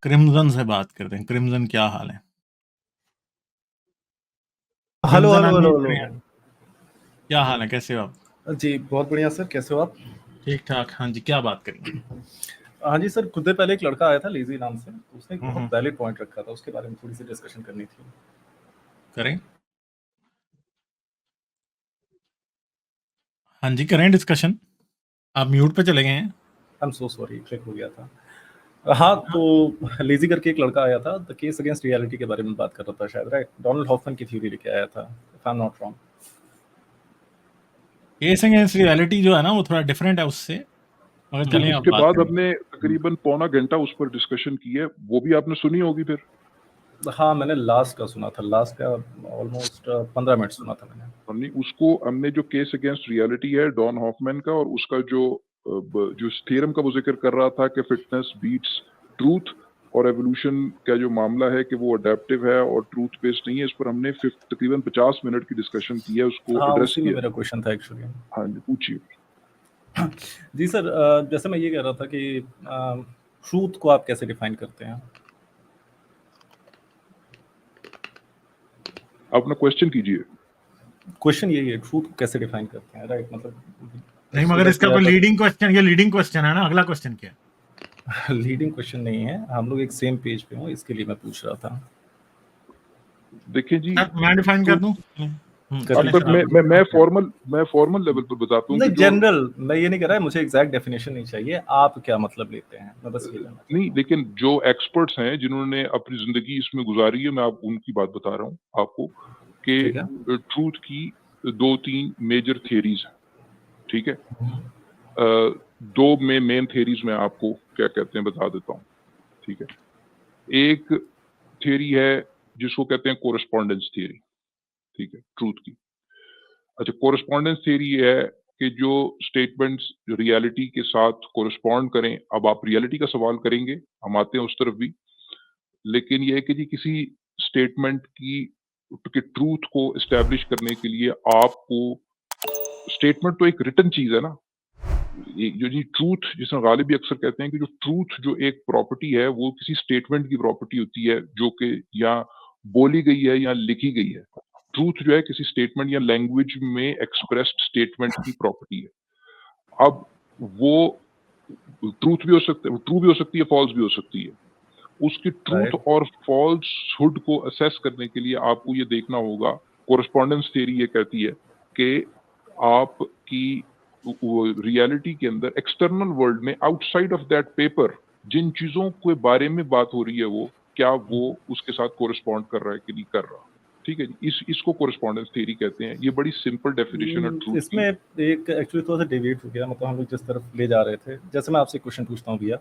Crimson से बात करते हैं। क्रिम्जन, क्या हाल है? Hello crimson hello hello unmute hello. करिए। क्या हाल है, कैसे हो आप? जी बहुत बढ़िया सर, कैसे हो आप? ठीक ठाक। हाँ जी, क्या बात करेंगे? हाँ जी सर, कुछ देर पहले एक लड़का आया था लेजी नाम से, उसने एक बहुत हम्म, वैलिड पॉइंट रखा था, उसके बारे में थोड़ी सी डिस्कशन करनी थी। करें। हाँ जी, करें डिस्कशन। आप म्यूट पे चले गए हैं। I am so sorry, click हो गया था। हाँ तो लेजी करके एक लड़का आया था, द केस अगेंस्ट रियलिटी के बारे में बात कर रहा था शायद, राइट? डोनाल्ड हॉफमैन की थ्योरी लेके आया था, if I am not wrong. Case against reality जो है ना, वो थोड़ा डिफरेंट है उससे, मगर तो चलें, आप उसके बात बाद करें। हमने तकरीबन पौना घंटा उस पर डिस्कशन की है, वो भी आपने सुनी होगी फिर। हाँ मैंने लास्ट का सुना था, लास्ट का ऑलमोस्ट 15 मिनट सुना था मैंने। हमने जो केस अगेंस्ट रियलिटी है डॉन हॉफमैन का, और उसका जो थ्योरम का वो जिक्र कर रहा था कि फिटनेस बीट्स ट्रूथ, और एवोल्यूशन का जो मामला है कि वो अडेप्टिव है और ट्रूथ बेस्ड नहीं है, इस पर हमने तकरीबन 50 मिनट की डिस्कशन की है, उसको हाँ एड्रेस उसी में किया। मेरा क्वेश्चन था एक्चुअली। हाँ जी, पूछिए। जी सर, जैसे मैं ये कह रहा था कि ट्रूथ को आप कैसे डिफाइन करते हैं? आप अपना क्वेश्चन कीजिए। क्वेश्चन यही है, ट्रूथ को कैसे डिफाइन करते हैं, राइट? मतलब नहीं, उसको मगर लेट्स इसका से कोई अगर लीडिंग क्वेश्चन, ये लीडिंग क्वेश्चन है ना। अगला क्वेश्चन क्या है? लीडिंग क्वेश्चन नहीं है, हम लोग एक सेम पेज पे हो, इसके लिए मैं पूछ रहा था। देखें जी, मैं डिफाइन कर ट्रूथ। दूं? अब करिए चलें तक फिर, मैं आप। मैं मैं फॉर्मल मैं फॉर्मल लेवल पर बताता हूँ कि नहीं, जो जनरल मैं ये नहीं कह रहा है, मुझे एग्जैक्ट डेफिनेशन नहीं चाहिए, आप क्या मतलब लेते हैं, मैं बस ये जानना नहीं, चाहता हूँ। लेकिन जो एक्सपर्ट्स हैं जिन्होंने अपनी जिंदगी इसमें गुजारी है, मैं आप उनकी बात बता रहा हूँ आपको कि ठीक है। ट्रूथ की 2-3 मेजर थियरीज हैं। ठीक है। अ, दो में मेन थियरीज मैं आपको क्या कहते हैं बता देता हूँ। ठीक है। एक थियरी है जिसको कहते हैं कोरस्पॉन्डेंस थियरी। ठीक है, ट्रूथ की। अच्छा, कोरस्पॉन्डेंस थियरी ये है कि जो स्टेटमेंट्स रियलिटी के साथ कोरस्पॉन्ड करें, अब आप रियलिटी का सवाल करेंगे, हम आते हैं उस तरफ भी, लेकिन ये है कि जी किसी स्टेटमेंट की ट्रूथ को एस्टैब्लिश करने के लिए आपको, स्टेटमेंट तो एक रिटन चीज है ना, ये जो जी ट्रूथ, जिसे गालिब भी अक्सर कहते हैं कि जो ट्रूथ जो एक प्रॉपर्टी है वो किसी स्टेटमेंट की प्रॉपर्टी होती है जो कि या बोली गई है या लिखी गई है। ट्रूथ जो है किसी स्टेटमेंट या लैंग्वेज में एक्सप्रेस्ड स्टेटमेंट की प्रॉपर्टी है। अब वो ट्रूथ भी हो सकता है, ट्रू भी हो सकती है, फॉल्स भी हो सकती है। उसकी ट्रूथ राइट। और फॉल्सहुड को असेस करने के लिए आपको ये देखना होगा, कोरस्पॉन्डेंस थ्योरी ये कहती है कि आपकी रियलिटी के अंदर एक्सटर्नल वर्ल्ड में आउटसाइड ऑफ दैट पेपर जिन चीजों के बारे में बात हो रही है वो क्या वो उसके साथ कोरस्पॉन्ड कर रहा है कि नहीं कर रहा। ठीक है जी, इसको कोरस्पॉन्डेंस थ्योरी कहते हैं। ये बड़ी सिंपल डेफिनेशन है ट्रूथ इसमें की। एक एक्चुअली थोड़ा सा डेविएट हो गया, मतलब हम लोग जिस तरफ ले जा रहे थे, जैसे मैं आपसे क्वेश्चन पूछता हूँ भैया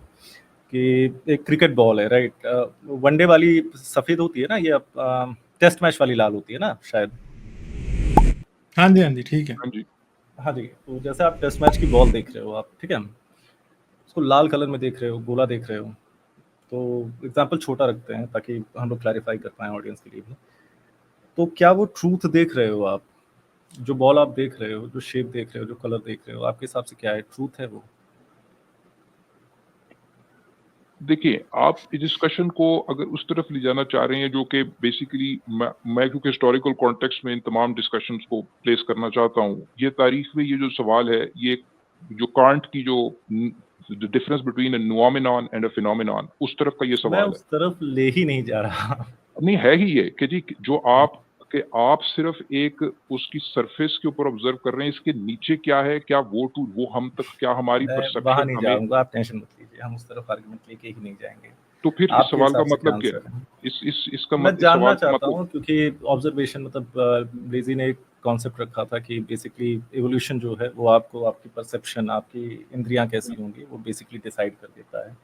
कि एक क्रिकेट बॉल है, राइट? वनडे वाली सफेद होती है ना, ये टेस्ट मैच वाली लाल होती है ना शायद। हाँ जी, हाँ जी, ठीक है। हाँ जी। हाँ जी, तो जैसे आप टेस्ट मैच की बॉल देख रहे हो आप, ठीक है, उसको लाल कलर में देख रहे हो, गोला देख रहे हो, तो एग्जाम्पल छोटा रखते हैं ताकि हम लोग क्लैरिफाई कर पाएँ ऑडियंस के लिए भी। तो क्या वो ट्रूथ देख रहे हो आप? जो बॉल आप देख रहे हो, जो शेप देख रहे हो, जो कलर देख रहे हो, आपके हिसाब से क्या है, ट्रूथ है वो? देखिए, आप इस डिस्कशन को अगर उस तरफ ले जाना चाह रहे हैं जो कि बेसिकली मैं क्योंकि हिस्टोरिकल कॉन्टेक्स्ट में इन तमाम डिस्कशंस को प्लेस करना चाहता हूँ। ये तारीख में ये जो सवाल है, ये जो कांट की जो the difference between a noumenon and a phenomenon, उस तरफ का ये मैं सवाल है। उस तरफ ले ही नहीं जा रहा। नहीं, है ही ये कि जी जो आप सिर्फ एक उसकी सरफेस के ऊपर ऑब्जर्व कर रहे हैं, इसके नीचे क्या है, क्या वो हम तक, क्या हमारी मैं वहाँ परसेप्शन नहीं हमें, जाऊँगा, आप टेंशन मत लीजिए, हम उस तरफ आर्गुमेंट लेके ही नहीं जाएँगे। तो फिर इस आपके सवाल का हिसाब से क्या मतलब क्या आंसर है? है? मैं इस जानना सवाल का चाहता मतलब, हूँ क्योंकि ऑब्जर्वेशन, मतलब लेज़ी ने एक कॉन्सेप्ट रखा था कि बेसिकली इवोल्यूशन जो है वो आपको आपकी परसेप्शन, आपकी इंद्रियाँ कैसी होंगी वो बेसिकली डिसाइड कर देता है।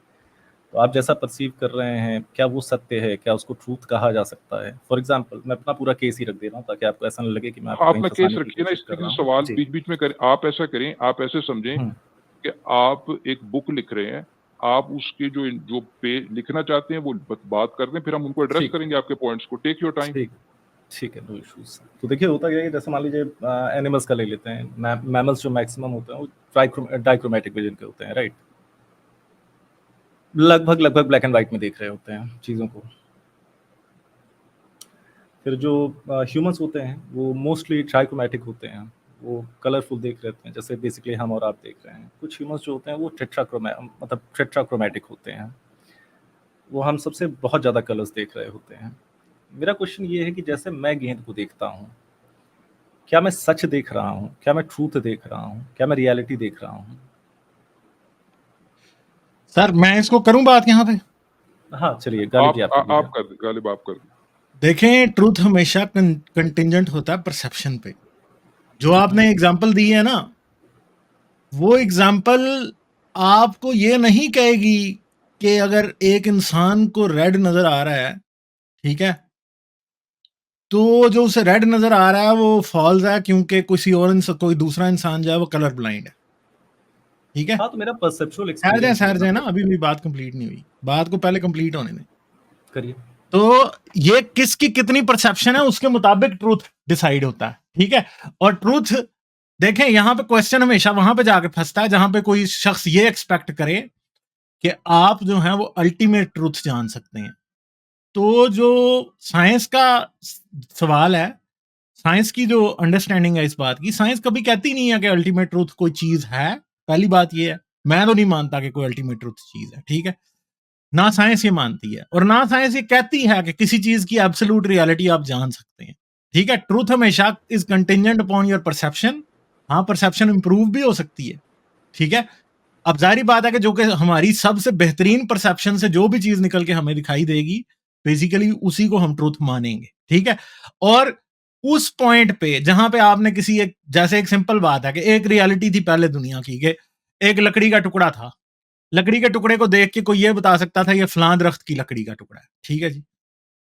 तो आप जैसा परसीव कर रहे हैं, क्या वो सत्य है? क्या उसको ट्रूथ कहा जा सकता है? फॉर एग्ज़ाम्पल मैं अपना पूरा केस ही रख दे रहा हूँ ताकि आपको ऐसा ना लगे कि मैं आपको हाँ, कहीं अपना केस फँसाने की रखिए ना, इस कोशिश कर तरीके रहा से हूँ। सवाल जी। बीच-बीच में करें। आप ऐसा करें, आप ऐसे समझें हुँ, कि आप एक बुक लिख रहे हैं, आप उसके जो पेज लिखना चाहते हैं वो बात कर दें, फिर हम उनको एड्रेस ठीक है, करेंगे आपके पॉइंट्स को। Take your time. ठीक ठीक है, नो इश्यूज़। तो देखिए होता क्या है, जैसे मान लीजिए एनिमल्स का ले लेते हैं, मैमल्स जो मैक्सिमम होते हैं वो डाइक्रोमैटिक विज़न के होते हैं, राइट? लगभग ब्लैक एंड वाइट में देख रहे होते हैं चीज़ों को। फिर जो ह्यूमंस होते हैं वो मोस्टली ट्राइक्रोमैटिक होते हैं, वो कलरफुल देख रहे होते हैं, जैसे बेसिकली हम और आप देख रहे हैं। कुछ ह्यूमंस जो होते हैं वो टेट्राक्रोमैटिक होते हैं, वो हम सबसे बहुत ज़्यादा कलर्स देख रहे होते हैं। मेरा क्वेश्चन ये है कि जैसे मैं गेंद को देखता हूँ, क्या मैं सच देख रहा हूँ, क्या मैं ट्रूथ देख रहा हूँ, क्या मैं रियलिटी देख रहा हूँ? सर मैं इसको करूं बात यहाँ पे? हाँ चलिए गालिब जी आप कर आप दीजिए। कर दे, गालिब आप कर दे। देखें, ट्रूथ हमेशा कंटिंजेंट होता है परसेप्शन पे। जो आपने एग्जांपल दी है ना, वो एग्जांपल आपको ये नहीं कहेगी कि अगर एक इंसान को रेड नजर आ रहा है, ठीक है, तो जो उसे रेड नजर आ रहा है वो फॉल्स है, क्योंकि कोई दूसरा इंसान जो है वो कलर ब्लाइंड है। ठीक है, हाँ तो मेरा परसेप्चुअल ठहर जाए एक्सपीरियंस ठहर जाए ना, अभी भी बात कंप्लीट नहीं हुई, बात को पहले कंप्लीट होने दें। करिए। तो ये किसकी कितनी परसेप्शन है उसके मुताबिक ट्रूथ डिसाइड होता है। ठीक है, और ट्रूथ देखें, यहां पे क्वेश्चन हमेशा वहां पे जाके फंसता है जहां पे कोई शख्स ये एक्सपेक्ट करे कि आप जो है वो अल्टीमेट ट्रूथ जान सकते हैं। तो जो साइंस का सवाल है, साइंस की जो अंडरस्टैंडिंग है इस बात की, साइंस कभी कहती नहीं है कि अल्टीमेट ट्रूथ कोई चीज है। पहली बात ये है, मैं तो नहीं मानता कि कोई अल्टीमेट ट्रूथ चीज है। ठीक है, ना साइंस ये मानती है और ना साइंस ये कहती है कि किसी चीज की एब्सोल्यूट रियलिटी आप जान सकते हैं। ठीक है, ट्रूथ हमेशा is contingent upon your perception. हाँ, परसेप्शन इंप्रूव भी हो सकती है। ठीक है, अब जाहिर बात है कि जो कि हमारी सबसे बेहतरीन परसेप्शन से जो भी चीज निकल के हमें दिखाई देगी, बेसिकली उसी को हम ट्रूथ मानेंगे। ठीक है, और उस पॉइंट पे जहां पे आपने किसी एक, जैसे एक सिंपल बात है कि एक रियलिटी थी पहले दुनिया की, कि एक लकड़ी का टुकड़ा था, लकड़ी के टुकड़े को देख के कोई ये बता सकता था ये फलां दरख्त की लकड़ी का टुकड़ा है। ठीक है जी,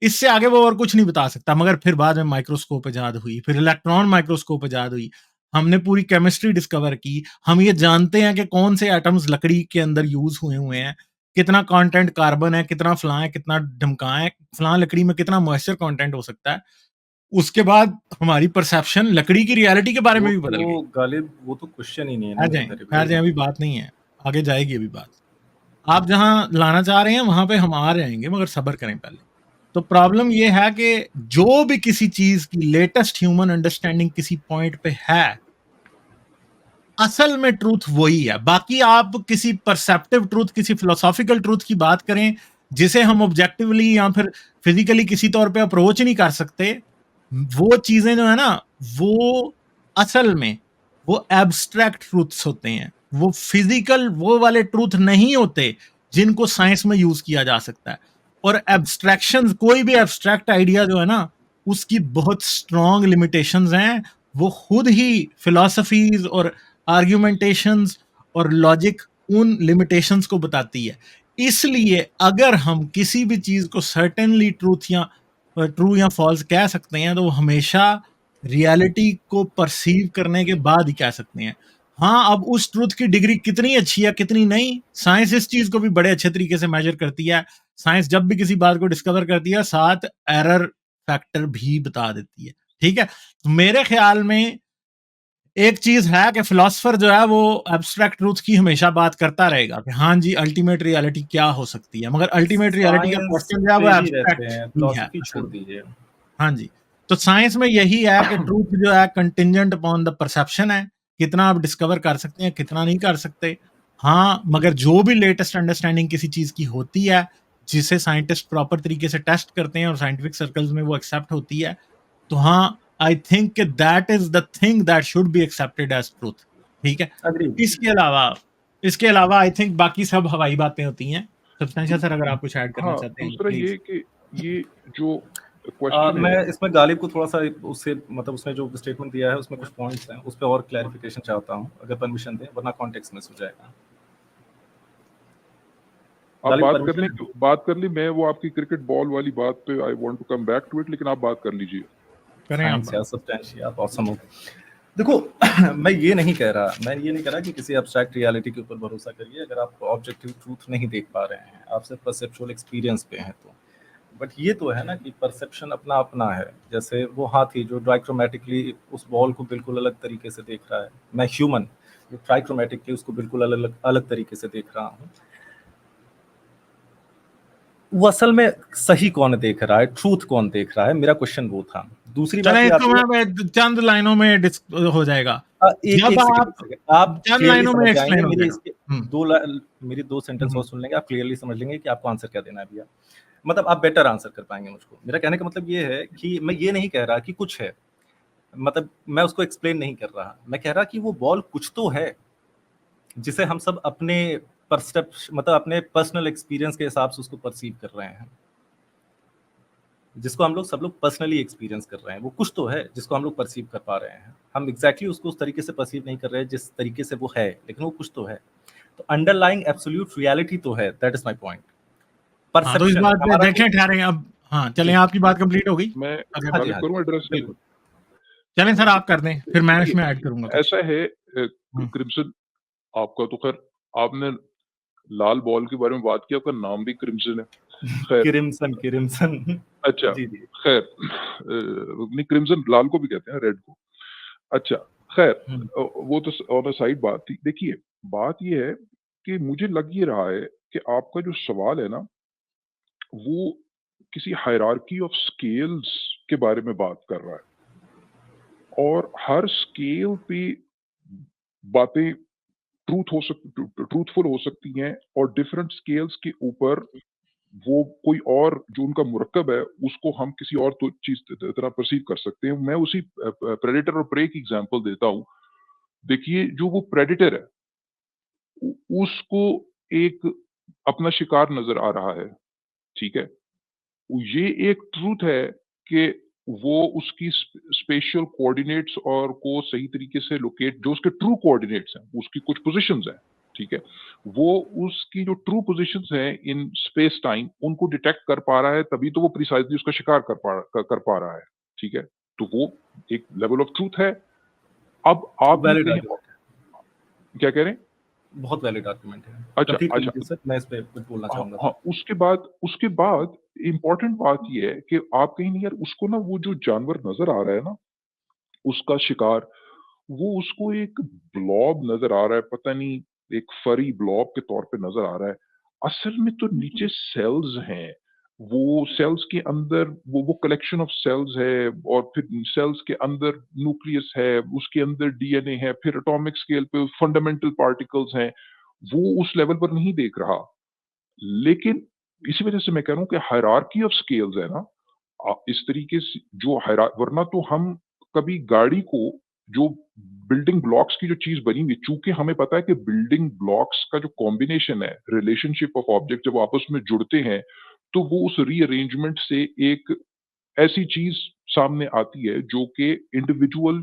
इससे आगे वो और कुछ नहीं बता सकता। मगर फिर बाद में माइक्रोस्कोप इजाद हुई, फिर इलेक्ट्रॉन माइक्रोस्कोप इजाद हुई, हमने पूरी केमिस्ट्री डिस्कवर की, हम ये जानते हैं कि कौन से एटम्स लकड़ी के अंदर यूज हुए हुए हैं, कितना कंटेंट कार्बन है, कितना फलां है, कितना ढमका है, फलां लकड़ी में कितना मॉइस्चर कंटेंट हो सकता है। उसके बाद हमारी परसेप्शन लकड़ी की रियलिटी के बारे में वो भी बदल गई। तो गालिब वो तो क्वेश्चन ही नहीं है ना ठहर जाएं, मेरे ठहर भाई। जाएं, अभी बात नहीं है, आगे जाएगी अभी बात। आप जहां लाना चाह रहे हैं वहां पे हम आ जाएंगे, मगर सब्र करें पहले। तो प्रॉब्लम ये है कि जो भी किसी चीज की लेटेस्ट ह्यूमन अंडरस्टैंडिंग किसी पॉइंट पे है, असल में ट्रूथ वही है। बाकी आप किसी परसेप्टिव ट्रूथ, किसी फिलोसॉफिकल ट्रूथ की बात करें जिसे हम ऑब्जेक्टिवली या फिर फिजिकली किसी तौर पे अप्रोच नहीं कर सकते, वो चीजें जो है ना, वो असल में वो एब्स्ट्रैक्ट ट्रूथ्स होते हैं। वो फिजिकल वो वाले ट्रूथ नहीं होते जिनको साइंस में यूज किया जा सकता है। और एब्स्ट्रैक्शन, कोई भी एब्स्ट्रैक्ट आइडिया जो है ना, उसकी बहुत स्ट्रॉन्ग लिमिटेशंस हैं। वो खुद ही फिलोसफीज और आर्ग्यूमेंटेशंस और लॉजिक उन लिमिटेशंस को बताती है। इसलिए अगर हम किसी भी चीज को सर्टेनली ट्रू या फॉल्स कह सकते हैं, तो वो हमेशा रियलिटी को परसीव करने के बाद ही कह सकते हैं। हाँ, अब उस ट्रूथ की डिग्री कितनी अच्छी है कितनी नहीं, साइंस इस चीज को भी बड़े अच्छे तरीके से मेजर करती है। साइंस जब भी किसी बात को डिस्कवर करती है, साथ एरर फैक्टर भी बता देती है। ठीक है, तो मेरे ख्याल में एक चीज है कि फिलोसफर जो है वो एब्स्ट्रैक्ट ट्रूथ की हमेशा बात करता रहेगा कि हाँ जी अल्टीमेट रियलिटी क्या हो सकती है, मगर अल्टीमेट रियलिटी का साइंस क्वेश्चन जो है पे वो ही रहते एब्स्ट्रैक्ट हैं, ही है फिलॉसफी असल छोड़ में। दीजिए। हाँ जी, तो साइंस में यही है कि ट्रूथ जो है कंटिंजेंट अपॉन द परसेप्शन है, कितना आप डिस्कवर कर सकते हैं कितना नहीं कर सकते। हाँ, मगर जो भी लेटेस्ट अंडरस्टैंडिंग किसी चीज की होती है, जिसे साइंटिस्ट प्रॉपर तरीके से टेस्ट करते हैं और साइंटिफिक सर्कल्स में वो एक्सेप्ट होती है, तो हाँ, I think that is the thing that should be accepted as truth. ठीक है, अग्री। इसके अलावा इसके अलावा आई थिंक बाकी सब हवाई बातें होती हैं। सब्सटेंशियल सर, अगर आप कुछ ऐड करना हाँ, चाहते हैं दूसरा प्लीज। ये कि ये जो क्वेश्चन मैं है, इसमें गालिब को थोड़ा सा उससे मतलब उसने जो स्टेटमेंट दिया है उसमें कुछ पॉइंट्स हैं, उस पर और क्लैरिफिकेशन चाहता हूँ अगर परमिशन दें, वरना कॉन्टेक्स्ट मिस हो जाएगा। आप गालिब बात कर परमिशन ली, है? बात कर ली। मैं वो आपकी क्रिकेट बॉल वाली बात पे I want to come back to it, लेकिन आप बात कर लीजिए। करें आप थैंक्स बात। यार, सब्सटेंशियल आप ऑसम हो। देखो मैं ये नहीं कह रहा कि किसी एब्स्ट्रैक्ट रियलिटी के ऊपर भरोसा करिए अगर आप ऑब्जेक्टिव ट्रूथ नहीं देख पा रहे हैं, आप सिर्फ परसेप्चुअल एक्सपीरियंस पे हैं तो। बट ये तो है ना कि परसेप्शन अपना अपना है। जैसे वो हाथी जो डाइक्रोमेटिकली उस बॉल को बिल्कुल अलग तरीके से देख रहा है, मैं ह्यूमन जो ट्राइक्रोमेटिकली उसको बिल्कुल अलग अलग तरीके से देख रहा हूँ। वो असल में सही कौन देख रहा है, ट्रूथ कौन देख रहा है, मेरा क्वेश्चन वो था। दूसरी बात चलें ये इसको आती है, मैं चंद लाइनों में हो जाएगा। एक जब एक सेकंड, आप एक सेकंड, आप चंद क्लियरली लाइनों में समझ जाएंगे, एक्सप्लेन हो मेरे जाएगा। इसके हम्म, मेरी 2 सेंटेंस और हम्म, सुन लेंगे, आप क्लियरली समझ लेंगे कि आपको आंसर क्या देना है भैया। मतलब आप बेटर आंसर कर पाएंगे मुझको। मेरा कहने का मतलब ये है कि मैं ये नहीं कह रहा कि कुछ है, मतलब मैं उसको एक्सप्लेन नहीं कर रहा, मैं कह रहा कि वो बॉल कुछ तो है जिसे हम सब अपने मतलब अपने पर्सनल एक्सपीरियंस के हिसाब से उसको परसीव कर रहे हैं, जिसको हम लोग सब लोग पर्सनली एक्सपीरियंस कर रहे हैं। वो कुछ तो है जिसको हम लोग परसीव कर पा रहे हैं। हम एग्जैक्टली उसको उस तरीके से परसीव नहीं कर रहे हैं जिस तरीके से वो है, लेकिन वो कुछ तो है। तो अंडरलाइंग एब्सोल्यूट रियलिटी तो है, दैट इज माय पॉइंट। हाँ, तो इस परसेप्शन है बात पे हमारा जो। देखें ठहरें अब। हाँ, चलें, जी आपकी बात कंप्लीट हो गई? मैं अगर हाँ जी, मैं हाँ जी, करूँ एड्रेस? बिल्कुल। चलें सर, आप कर दें, फिर मैं देखिए, इसमें ऐड करूंगा कुछ। ऐसा है हम्म, क्रिम्सन, आपका तो खैर, आपने लाल बॉल के बारे में बात की, आपका नाम भी क्रिम्सन है। खैर, क्रिम्सन, क्रिम्सन। अच्छा, जी, जी। खैर, नहीं, क्रिम्सन लाल को भी कहते हैं, रेड को। अच्छा, खैर, हुँ, वो तो ऑन साइड बात थी। देखिए, बात ये है कि मुझे लग ये रहा है कि आपका जो सवाल है ना, वो किसी हायरार्की ऑफ स्केल्स के बारे में बात कर रहा है, और हर स्केल पे बातें ट्रूथफुल हो सकती हैं, और डिफरेंट स्केल्स के ऊपर वो कोई और जो उनका मुरक्कब है, उसको हम किसी और तो चीज़ तरह परसीव कर सकते हैं। मैं उसी प्रेडेटर और प्रे की एग्ज़ाम्पल देता हूँ। देखिए, जो वो प्रेडेटर है, उ उसको एक अपना शिकार नज़र आ रहा है, ठीक है? ये एक ट्रुथ है कि वो उसकी स्पेशल कोऑर्डिनेट्स और को सही तरीके से लोकेट, जो उसके ट्रू कोऑर्डिनेट्स हैं, उसकी कुछ पोजीशंस हैं, ठीक है? वो उसकी जो ट्रू पोजीशंस हैं इन स्पेस टाइम, उनको डिटेक्ट कर पा रहा है, तभी तो वो प्रिसाइज़ली उसका शिकार कर पा रहा है, ठीक है? तो वो एक लेवल ऑफ ट्रुथ है। अब आप ये वैलिड कहें, आर्गुमेंट है, क्या कह रहे हैं? बहुत वैलिड आर्गुमेंट है। अच्छा, कंप्लीट कर अच्छा। लीजिए सर, मैं इस पे कुछ बोलना हाँ, चाहूँगा हाँ, सर। उसके बाद इम्पोर्टेंट बात ये है कि आप कहीं नहीं यार, उसको ना वो जो जानवर नज़र आ रहा है ना, उसका शिकार, वो उसको एक ब्लॉब नज़र आ रहा है, पता नहीं, एक फरी ब्लॉब के तौर पे नज़र आ रहा है। असल में तो नीचे सेल्स हैं, वो सेल्स के अंदर वो कलेक्शन ऑफ सेल्स है, और फिर सेल्स के अंदर न्यूक्लियस है, उसके अंदर डीएनए है, फिर एटॉमिक स्केल पे फंडामेंटल पार्टिकल्स हैं, वो उस लेवल पर नहीं देख रहा। लेकिन इसी वजह से मैं कह रहा हूँ कि हायरार्की ऑफ स्केल्स है ना, इस तरीके से जो वरना तो हम कभी गाड़ी को, जो बिल्डिंग ब्लॉक्स की जो चीज बनी हुई, चूंकि हमें पता है कि बिल्डिंग ब्लॉक्स का जो कॉम्बिनेशन है, रिलेशनशिप ऑफ ऑब्जेक्ट जब आपस में जुड़ते हैं, तो वो उस रीअरेंजमेंट से एक ऐसी चीज सामने आती है जो कि इंडिविजुअल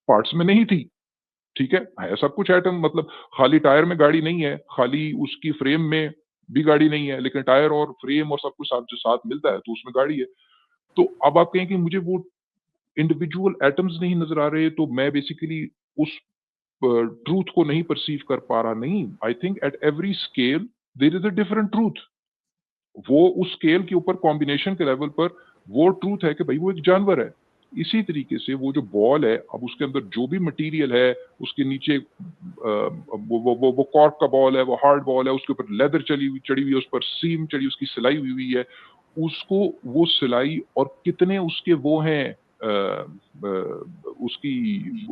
पार्ट्स में नहीं थी, ठीक है सब कुछ एटम, मतलब खाली टायर में गाड़ी नहीं है, खाली उसकी फ्रेम में भी गाड़ी नहीं है, लेकिन टायर और फ्रेम और सब कुछ साथ जो साथ मिलता है तो उसमें गाड़ी है। तो अब आप कहें कि मुझे वो इंडिविजुअल एटम्स नहीं नजर आ रहे, तो मैं बेसिकली उस ट्रूथ को नहीं परसीव कर पा रहा। नहीं, I think at every scale there is a different truth. वो उस स्केल के ऊपर कॉम्बिनेशन के लेवल पर वो ट्रूथ है कि भाई वो एक जानवर है। इसी तरीके से वो जो बॉल है, अब उसके अंदर जो भी मटेरियल है, उसके नीचे वो कॉर्क का बॉल है, वो हार्ड बॉल है, उसके ऊपर लेदर चढ़ी हुई है, उस पर सीम चढ़ी, उसकी सिलाई हुई है, उसको वो सिलाई और कितने उसके वो हैं, उसकी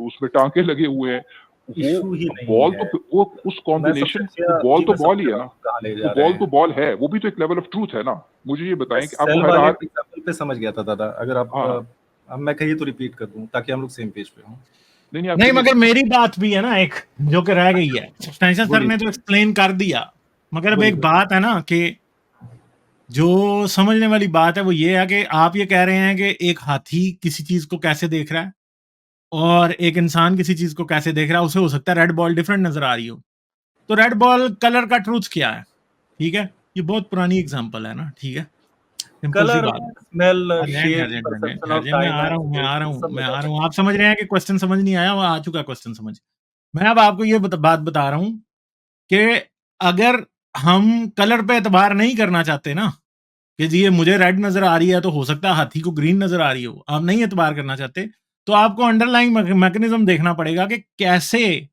उसमें टांके लगे हुए हैं, वो इश्यू ही नहीं बॉल है। तो वो उस मैं समझ कॉम्बिनेशन, वो गया बॉल जी, तो मैं बॉल समझ ही है रहा ना, हूँ कहाँ ले वो जा रहे बॉल तो हैं। बॉल है, वो भी तो एक लेवल ऑफ ट्रूथ है ना। मुझे ये मैं बताएं कि अब सेल वो वाले हैरार, एग्जाम्पल पे समझ गया था दादा, अगर आप हाँ, हाँ। अब मैं कहिए तो रिपीट कर दूं ताकि हम लोग सेम पेज पे हों। नहीं, नहीं, आप नहीं, करिए। मगर मेरी बात भी है ना एक, जो कि रह गई अच्छा, है। सब्सटेंशियल सर बोलिए ने तो एक्सप्लेन कर दिया, मगर अब बोलिए एक बोलिए। बात है ना कि जो समझने वाली बात है वो ये है कि आप ये कह रहे हैं कि एक हाथी किसी चीज को कैसे देख रहा है और एक इंसान किसी चीज को कैसे देख रहा है, उसे हो सकता है रेड बॉल डिफरेंट नजर आ रही हो। तो रेड बॉल कलर का ट्रूथ क्या है? ठीक है, ये बहुत पुरानी एग्जांपल है ना, ठीक है, सिंपल सी कलर, बात है। स्मेल, ठहर जाएं, ठहर शेप, जाएं, ठहर जाएं, परसेप्शन ठहर ऑफ जाएं, मैं टाइम आ रहा एंड हूँ, मैं आ रहा स्पेस, हूँ, सब में मैं आ जाता रहा है। हूँ। आप समझ रहे हैं कि क्वेश्चन समझ नहीं आया, वो आ चुका क्वेश्चन समझ। मैं अब आपको ये बात बता रहा हूँ कि अगर हम कलर पे एतबार नहीं करना चाहते ना, कि जी ये मुझे रेड नजर आ रही है तो हो सकता है हाथी को ग्रीन नजर आ रही हो, आप नहीं एतबार करना चाहते, तो आपको अंडरलाइंग मैकेनिज्म देखना पड़ेगा कि कैसे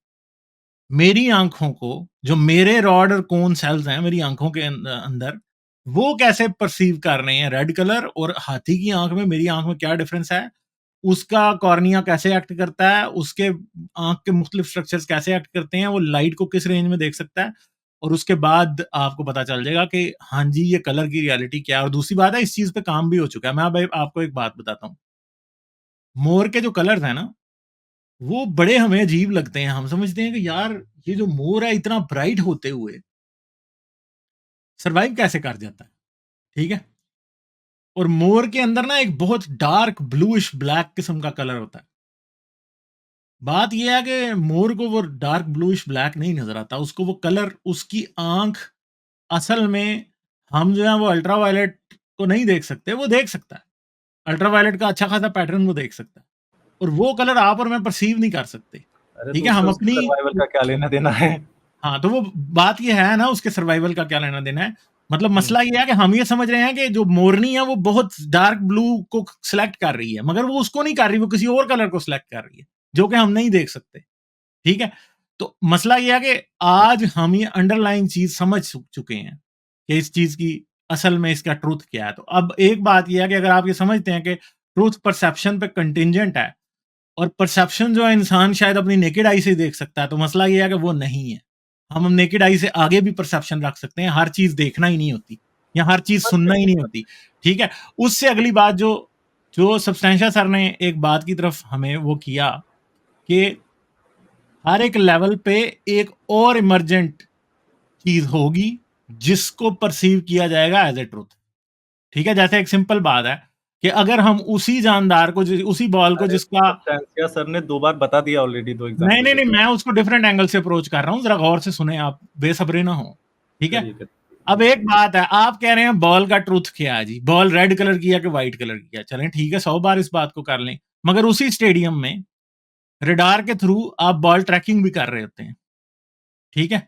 मेरी आंखों को, जो मेरे रॉड और कोन सेल्स हैं मेरी आंखों के अंदर, वो कैसे परसीव कर रहे हैं रेड कलर और हाथी की आंख में मेरी आंख में क्या डिफरेंस है, उसका कॉर्निया कैसे एक्ट करता है, उसके आंख के मुख्तलिफ स्ट्रक्चर्स कैसे एक्ट करते हैं, वो लाइट को किस रेंज में देख सकता है, और उसके बाद आपको पता चल जाएगा कि हाँ जी ये कलर की रियलिटी क्या है। और दूसरी बात है, इस चीज पे काम भी हो चुका है। मैं अब आपको एक बात बताता हूँ, मोर के जो कलर्स है ना, वो बड़े हमें अजीब लगते हैं। हम समझते हैं कि यार ये जो मोर है इतना ब्राइट होते हुए सरवाइव कैसे कर जाता है, ठीक है। और मोर के अंदर ना एक बहुत डार्क ब्लूइश ब्लैक किस्म का कलर होता है। बात यह है कि मोर को वो डार्क ब्लूइश ब्लैक नहीं नजर आता, उसको वो कलर, उसकी आंख असल में, हम जो है वो अल्ट्रावायलेट को नहीं देख सकते, वो देख सकता है। अल्ट्रावायलेट का अच्छा खासा पैटर्न वो देख सकता है, और वो कलर आप और मैं परसीव नहीं कर सकते, अरे ठीक तो है। उससे हम उसके अपनी, सर्वाइवल का क्या लेना देना है? हाँ तो वो बात ये है ना, उसके सर्वाइवल का क्या लेना देना है। मतलब मसला ये है कि हम ये समझ रहे हैं कि जो मोरनी है वो बहुत डार्क ब्लू को सिलेक्ट कर रही है, मगर वो उसको नहीं कर रही, वो किसी और कलर को सिलेक्ट कर रही है जो कि हम नहीं देख सकते, ठीक है। तो मसला ये है कि आज हम ये अंडरलाइन चीज समझ चुके हैं कि इस चीज की असल में इसका ट्रूथ क्या है। तो अब एक बात यह है कि अगर आप ये समझते हैं कि ट्रूथ परसेप्शन पे कंटिंजेंट है, और परसेप्शन जो है इंसान शायद अपनी नेकेड आई से देख सकता है, तो मसला ये है कि वो नहीं है। हम नेकेड आई से आगे भी परसेप्शन रख सकते हैं, हर चीज देखना ही नहीं होती या हर चीज सुनना ही नहीं होती, ठीक है। उससे अगली बात जो जो सब्सटेंशिया सर ने एक बात की तरफ हमें वो किया कि हर एक लेवल पे एक और इमर्जेंट चीज होगी जिसको परसीव किया जाएगा एज ए ट्रूथ, ठीक है। जैसे एक सिंपल बात है कि अगर हम उसी जानदार को, उसी बॉल को अरे जिसका, सब्सटेंशिया सर ने 2 बार बता दिया ऑलरेडी, 2 नहीं एग्जांपल नहीं नहीं, देके। मैं उसको डिफरेंट एंगल से अप्रोच कर रहा हूं, जरा गौर से सुने आप, बेसब्रे ना हो, ठीक है। करिए, करिए। अब एक बात है, आप कह रहे हैं बॉल का ट्रूथ क्या है जी, बॉल रेड कलर की है कि व्हाइट कलर की है, चलें ठीक है 100 बार इस बात को कर लें, मगर उसी स्टेडियम में रडार के थ्रू आप बॉल ट्रैकिंग भी कर रहे होते हैं, ठीक है।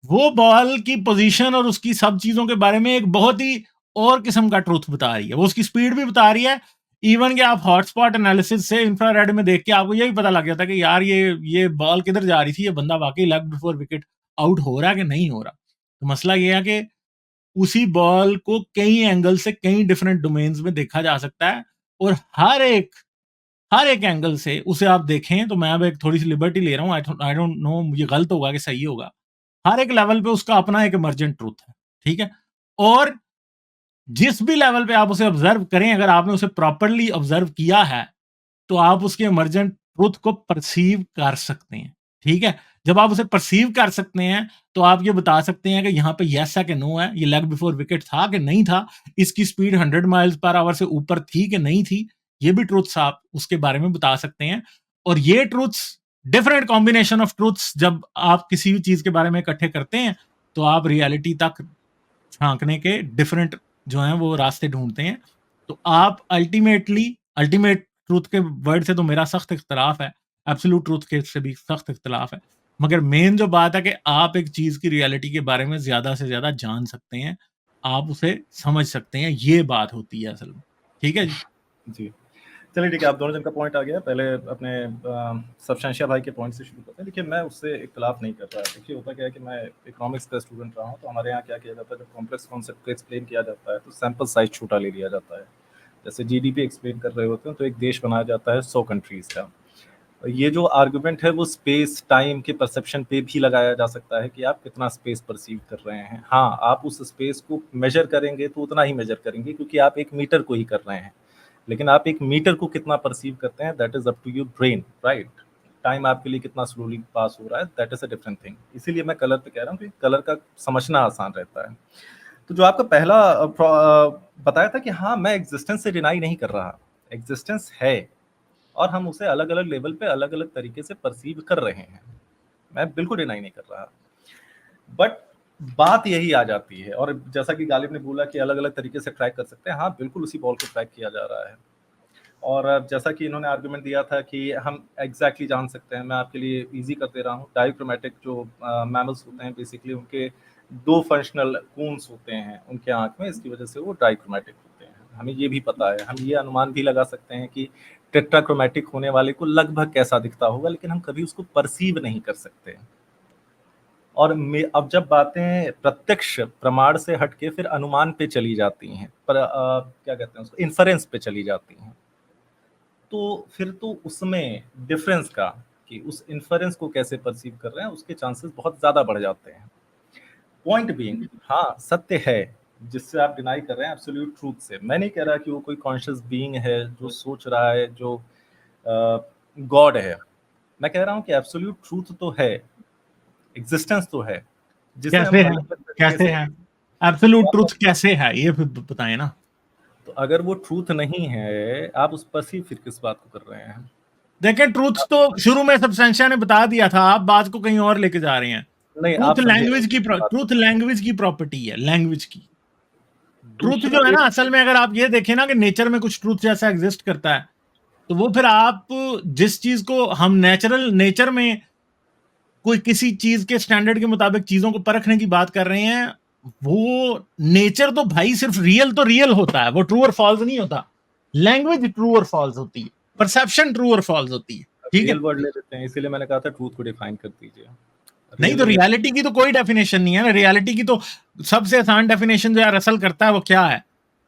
वो बॉल की पोजीशन और उसकी सब चीजों के बारे में एक बहुत ही और किस्म का ट्रूथ बता रही है, वो उसकी स्पीड भी बता रही है। इवन कि आप हॉटस्पॉट एनालिसिस से इंफ्रारेड में देख के आपको ये भी पता लग जाता है कि यार ये बॉल किधर जा रही थी, ये बंदा वाकई लेग बिफोर विकेट आउट हो रहा है कि नहीं हो रहा। तो मसला ये है कि उसी बॉल को कई एंगल से कई डिफरेंट डोमेन्स में देखा जा सकता है, और हर एक एंगल से उसे आप देखें, तो मैं अब एक थोड़ी सी लिबर्टी ले रहा हूँ, आई डोंट नो ये गलत होगा कि सही होगा, हर एक लेवल पे उसका अपना एक इमर्जेंट ट्रूथ है, ठीक है। और जिस भी लेवल पे आप उसे ऑब्जर्व करें, अगर आपने उसे प्रॉपरली ऑब्जर्व किया है, तो आप उसके इमर्जेंट ट्रूथ को परसीव कर सकते हैं, ठीक है। जब आप उसे परसीव कर सकते हैं, तो आप ये बता सकते हैं कि यहाँ पे यस है कि नो है, ये लेग बिफोर विकेट था कि नहीं था, इसकी स्पीड 100 माइल्स पर आवर से ऊपर थी कि नहीं थी, ये भी ट्रूथ्स आप उसके बारे में बता सकते हैं। और ये truths, different combination of truths जब आप किसी भी चीज के बारे में इकट्ठे करते हैं, तो आप रियलिटी तक झांकने के डिफरेंट जो हैं वो रास्ते ढूंढते हैं। तो आप अल्टीमेट ट्रूथ के वर्ड से तो मेरा सख्त इख्तलाफ है, एब्सोल्यूट ट्रूथ के से भी सख्त इख्तलाफ है, मगर मेन जो बात है कि आप एक चीज की रियलिटी के बारे में ज्यादा से ज्यादा जान सकते हैं, आप उसे समझ सकते हैं, ये बात होती है असल में, ठीक है जी। जी। चलिए ठीक है, आप दोनों जन का पॉइंट आ गया। पहले अपने सब्सटेंशिया भाई के पॉइंट से शुरू करते हैं। देखिए, मैं उससे इख्तिलाफ नहीं कर रहा है। देखिए, होता क्या है कि मैं इकोनॉमिक्स का स्टूडेंट रहा हूँ, तो हमारे यहाँ क्या किया जाता है, जब कॉम्प्लेक्स कॉन्सेप्ट को एक्सप्लेन किया जाता है, तो सैंपल साइज छोटा ले लिया जाता है। जैसे जीडीपी एक्सप्लेन कर रहे होते हैं, तो एक देश बनाया जाता है 100 कंट्रीज़ का। ये जो आर्गुमेंट है वो स्पेस टाइम के परसेप्शन पे भी लगाया जा सकता है कि आप कितना स्पेस परसीव कर रहे हैं। हाँ, आप उस स्पेस को मेजर करेंगे तो उतना ही मेजर करेंगे, क्योंकि आप 1 मीटर को ही कर रहे हैं। लेकिन आप 1 मीटर को कितना परसीव करते हैं, that is up to your brain, right. Time आपके लिए कितना स्लोली पास हो रहा है, that is a different thing. इसीलिए मैं कलर पे कह रहा हूँ कि कलर का समझना आसान रहता है। तो जो आपका पहला बताया था कि हाँ, मैं एग्जिस्टेंस से डिनाई नहीं कर रहा, एग्जिस्टेंस है, और हम उसे अलग अलग लेवल पे अलग अलग तरीके से परसीव कर रहे हैं, मैं बिल्कुल डिनाई नहीं कर रहा। बट बात यही आ जाती है, और जैसा कि गालिब ने बोला कि अलग अलग तरीके से ट्रैक कर सकते हैं, हाँ बिल्कुल उसी बॉल को ट्रैक किया जा रहा है। और जैसा कि इन्होंने आर्गुमेंट दिया था कि हम एग्जैक्टली जान सकते हैं, मैं आपके लिए इजी कर दे रहा हूँ। डायोक्रोमेटिक जो मैमल्स होते हैं, बेसिकली उनके 2 फंक्शनल कोन्स होते हैं उनके आंख में, इसकी वजह से वो डायोक्रोमेटिक होते हैं। हमें ये भी पता है, हम ये अनुमान भी लगा सकते हैं कि टेट्राक्रोमेटिक होने वाले को लगभग कैसा दिखता होगा, लेकिन हम कभी उसको परसीव नहीं कर सकते। और अब जब बातें प्रत्यक्ष प्रमाण से हटके फिर अनुमान पे चली जाती हैं, पर क्या कहते हैं उसको, इन्फरेंस पे चली जाती हैं, तो फिर तो उसमें डिफरेंस का, कि उस इन्फरेंस को कैसे परसीव कर रहे हैं, उसके चांसेस बहुत ज़्यादा बढ़ जाते हैं। पॉइंट बीइंग, हाँ सत्य है जिससे आप डिनाई कर रहे हैं एब्सोल्यूट ट्रूथ से। मैं नहीं कह रहा कि वो कोई कॉन्शियस बीइंग है जो सोच रहा है, जो गॉड है। मैं कह रहा हूँ कि एब्सोल्यूट ट्रूथ तो है, एग्जिस्टेंस तो है, जिसे हम कैसे है? अलग-अलग तरीके कैसे से, है एब्सोल्यूट ट्रूथ? कैसे है ये बताएं ना। तो अगर वो ट्रूथ नहीं है, आप उस पर ही फिर किस बात को कर रहे हैं? देखें, ट्रूथ तो शुरू में सब्सटेंशिया ने बता दिया था, आप बात को कहीं और लेके जा रहे हैं। नहीं, ट्रूथ आप समझे लैंग्वेज की नहीं बात। ट्रूथ लैंग्वेज की प्रॉपर्टी है, लैंग्वेज की। ट्रूथ दूसरा जो है ना, एक असल में अगर आप ये देखें ना कि नेचर में कुछ ट्रूथ जैसा एग्जिस्ट करता है, तो वो फिर आप जिस चीज को हम नेचर में कोई किसी चीज के स्टैंडर्ड के मुताबिक चीजों को परखने की बात कर रहे हैं, वो नेचर तो भाई सिर्फ रियल होता है, वो ट्रू और फॉल्स नहीं होता। लैंग्वेज ट्रू और फॉल्स होती है, परसेप्शन ट्रू और फॉल्स होती है, ठीक है। रियल वर्ड ले लेते हैं, इसीलिए मैंने कहा था ट्रूथ को डिफाइन कर दीजिए। नहीं तो रियलिटी की तो कोई डेफिनेशन नहीं है ना। रियलिटी की तो सबसे आसान डेफिनेशन जो यार रसल करता है वो क्या है?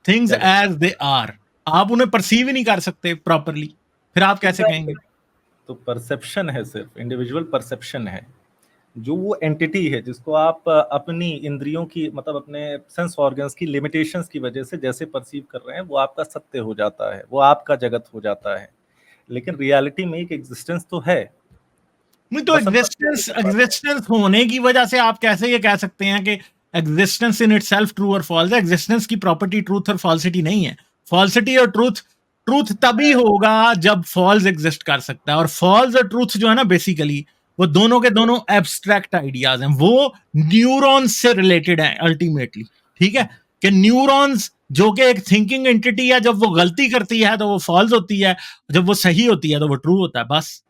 Things as they are. आप उन्हें परसीव ही नहीं कर सकते प्रॉपरली, फिर आप कैसे कहेंगे? तो परसेप्शन है, सिर्फ इंडिविजुअल परसेप्शन है, जो वो एंटिटी है जिसको आप अपनी इंद्रियों की, मतलब अपने सेंस ऑर्गन्स की लिमिटेशंस की वजह से जैसे परसीव कर रहे हैं, वो आपका सत्य हो जाता है, वो आपका जगत हो जाता है। लेकिन रियलिटी में एक एग्जिस्टेंस तो है। नहीं तो एग्जिस्टेंस होने की वजह से आप कैसे ये कह सकते हैं कि एग्जिस्टेंस इन इटसेल्फ ट्रू और फॉल्स है? एग्जिस्टेंस की प्रॉपर्टी ट्रूथ और फॉल्सिटी नहीं है। फॉल्सिटी और ट्रूथ तभी होगा जब फॉल्स एग्जिस्ट कर सकता है, और फॉल्स और ट्रूथ जो है ना, बेसिकली वो दोनों के दोनों एब्स्ट्रैक्ट आइडियाज हैं, वो न्यूरॉन्स से रिलेटेड हैं अल्टीमेटली, ठीक है। कि न्यूरॉन्स जो कि एक थिंकिंग एंटिटी है, जब वो गलती करती है तो वो फॉल्स होती है, जब वो सही होती है तो वो ट्रू होता है, बस।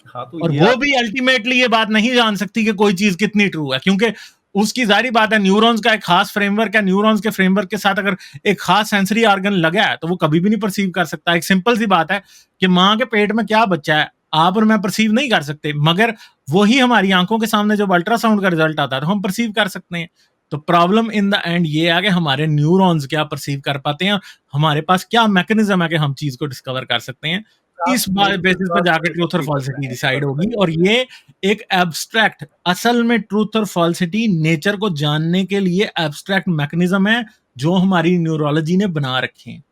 हाँ, तो और ये वो भी अल्टीमेटली ये बात नहीं जान सकती कि कोई चीज कितनी ट्रू है, क्योंकि उसकी जारी बात है, न्यूरॉन्स का एक खास फ्रेमवर्क है, न्यूरॉन्स के फ्रेमवर्क के साथ अगर एक खास सेंसरी ऑर्गन लगा है तो वो कभी भी नहीं परसीव कर सकता। एक सिंपल सी बात है कि माँ के पेट में क्या बच्चा है, आप और मैं परसीव नहीं कर सकते, मगर वही हमारी आंखों के सामने जब अल्ट्रासाउंड का रिजल्ट आता है तो हम परसीव कर सकते हैं। तो प्रॉब्लम इन द एंड ये है कि हमारे न्यूरॉन्स क्या परसीव कर पाते हैं, और हमारे पास क्या मैकेनिज्म है कि हम चीज को डिस्कवर कर सकते हैं। इस बेसिस पर जाकर ट्रूथ और फॉल्सिटी डिसाइड होगी। और ये एक एब्स्ट्रैक्ट, असल में ट्रूथ और फॉल्सिटी नेचर को जानने के लिए एब्स्ट्रैक्ट मैकेनिज्म है जो हमारी न्यूरोलॉजी ने बना रखे हैं,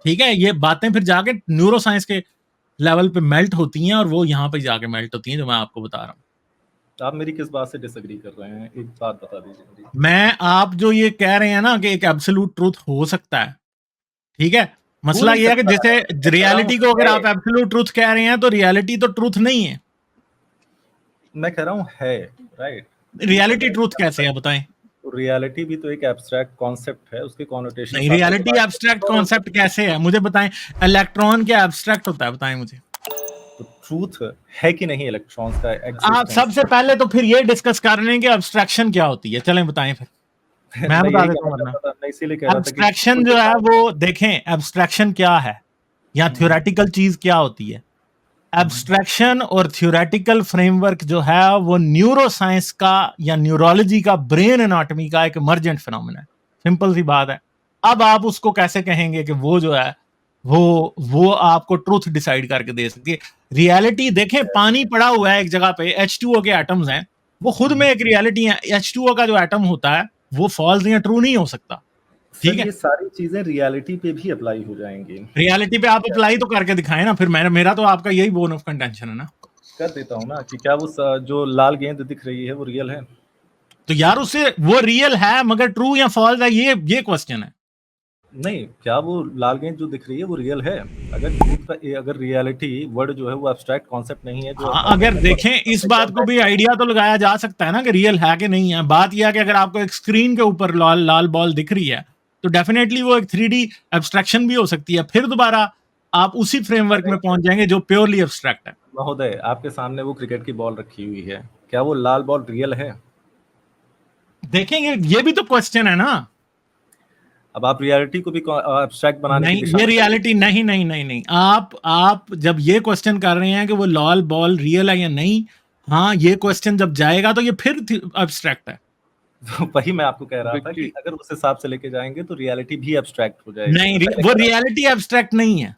ठीक है। ये बातें फिर जाके न्यूरो साइंस के लेवल पे मेल्ट होती हैं, और वो यहाँ पे जाके मेल्ट होती हैं जो मैं आपको बता रहा हूँ। आप मेरी किस बात से डिसएग्री कर रहे हैं, एक बात बता दीजिए मुझे। मैं, आप जो ये कह रहे हैं ना कि एक एब्सोल्यूट ट्रूथ हो सकता है, ठीक है, मसला ये है कि जैसे रियलिटी को अगर आप एब्सोल्यूट ट्रूथ कह रहे हैं तो रियलिटी तो ट्रूथ नहीं है। मैं कह रहा हूँ है, राइट। रियलिटी ट्रूथ कैसे है बताएं? रियलिटी भी तो एक एब्स्ट्रैक्ट कॉन्सेप्ट है, उसके कॉनोटेशन। नहीं, रियलिटी एब्स्ट्रैक्ट कॉन्सेप्ट कैसे है मुझे बताएं। इलेक्ट्रॉन क्या एब्स्ट्रैक्ट होता है, बताएं मुझे। तो ट्रूथ है कि नहीं इलेक्ट्रॉन्स का आप existence? सबसे पहले तो फिर ये डिस्कस कर लें कि एब्स्ट्रैक्शन क्या होती है, चलें बताएं फिर। मैं बता देता हूं वरना। मैं इसीलिए कह रहा था कि एब्स्ट्रैक्शन जो है वो देखें, एब्स्ट्रैक्शन क्या है या थ्योरेटिकल चीज क्या होती है। एब्स्ट्रैक्शन और थ्योरेटिकल फ्रेमवर्क जो है वो न्यूरो साइंस का या न्यूरोलॉजी का, ब्रेन एनाटॉमी का एक इमर्जेंट फिनोमेना है। सिंपल सी बात है। अब आप उसको कैसे कहेंगे कि वो जो है वो आपको ट्रूथ डिसाइड करके दे सकती है। रियलिटी देखें, पानी पड़ा हुआ है एक जगह पे, H2O के एटम्स हैं, वो खुद में एक रियलिटी है। H2O का जो एटम होता है वो फॉल्स या ट्रू नहीं हो सकता, ठीक है। ये सारी चीजें रियलिटी पे भी अप्लाई हो जाएंगी। रियलिटी पे आप अप्लाई तो करके दिखाएं ना, फिर मेरा तो आपका यही बोन ऑफ कंटेंशन है ना। कर देता हूँ ना कि क्या वो जो लाल गेंद दिख रही है वो रियल है? तो यार उससे वो रियल है मगर ट्रू या फॉल्स है, ये क्वेश्चन है। नहीं, क्या वो लाल गेंद जो दिख रही है वो रियल है? अगर रियलिटी वर्ड जो है वो एब्स्ट्रैक्ट कॉन्सेप्ट नहीं है जो अगर देखें, इस बात को भी आइडिया तो लगाया जा सकता है ना कि रियल है कि नहीं है। बात यह है कि अगर आपको एक स्क्रीन के ऊपर लाल बॉल दिख रही है तो डेफिनेटली वो एक 3D एब्स्ट्रैक्शन भी हो सकती है, फिर दोबारा आप उसी फ्रेमवर्क में पहुंच जाएंगे जो प्योरली एब्स्ट्रैक्ट है। महोदय, आपके सामने वो क्रिकेट की बॉल रखी हुई है, क्या वो लाल बॉल रियल है? देखेंगे, ये भी तो क्वेश्चन है ना। अब आप रियलिटी को भी एब्स्ट्रैक्ट बनाने नहीं, की दिशा ये में रियलिटी नहीं। आप जब ये क्वेश्चन कर रहे हैं कि वो लाल बॉल रियल है या नहीं, हाँ, ये क्वेश्चन जब जाएगा तो ये फिर एब्स्ट्रैक्ट है। वही मैं आपको कह रहा था कि देखिए अगर उस हिसाब से लेके जाएंगे तो रियलिटी भी एब्स्ट्रैक्ट हो जाएगी। नहीं, मैं पहले वो कह रहा रियलिटी एब्स्ट्रैक्ट नहीं है।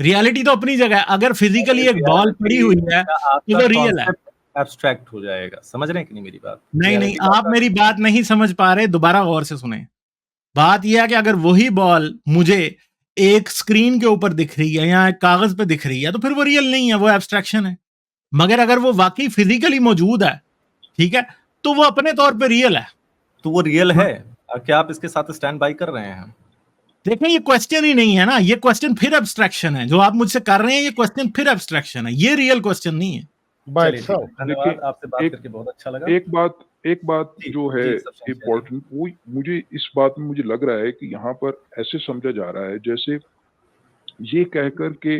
रियलिटी तो अपनी जगह है। अगर था, फिजिकली एक बॉल पड़ी रियलिटी हुई है का तो आपका वो रियल है। कॉन्सेप्ट एब्स्ट्रैक्ट हो जाएगा। समझ रहे हैं कि नहीं मेरी बात? नहीं, रियलिटी का आप आपका मेरी बात नहीं समझ पा रहे, दोबारा गौर से सुने। बात यह है कि अगर वही बॉल मुझे एक स्क्रीन के ऊपर दिख रही है या एक कागज पे दिख रही है तो फिर वो रियल नहीं है, वो एब्स्ट्रैक्शन है। मगर अगर वो वाकई फिजिकली मौजूद है, ठीक है, तो वो अपने तौर पे रियल है। तो वो रियल है। क्या आप इसके साथ स्टैंड बाई कर रहे हैं? देखें, ये क्वेश्चन ही नहीं है ना, ये क्वेश्चन फिर एब्स्ट्रैक्शन है। जो आप मुझसे कर रहे हैं ये क्वेश्चन फिर एब्स्ट्रैक्शन है, ये रियल क्वेश्चन नहीं है। by चलिए ठीक है, itself. धन्यवाद, देखिए आपसे बात एक करके बहुत अच्छा लगा। एक बात जी, जो है जी, सब्सटेंशियल। इम्पोर्टेंट, वो मुझे इस बात में मुझे लग रहा है कि यहाँ पर ऐसे समझा जा रहा है जैसे ये कहकर के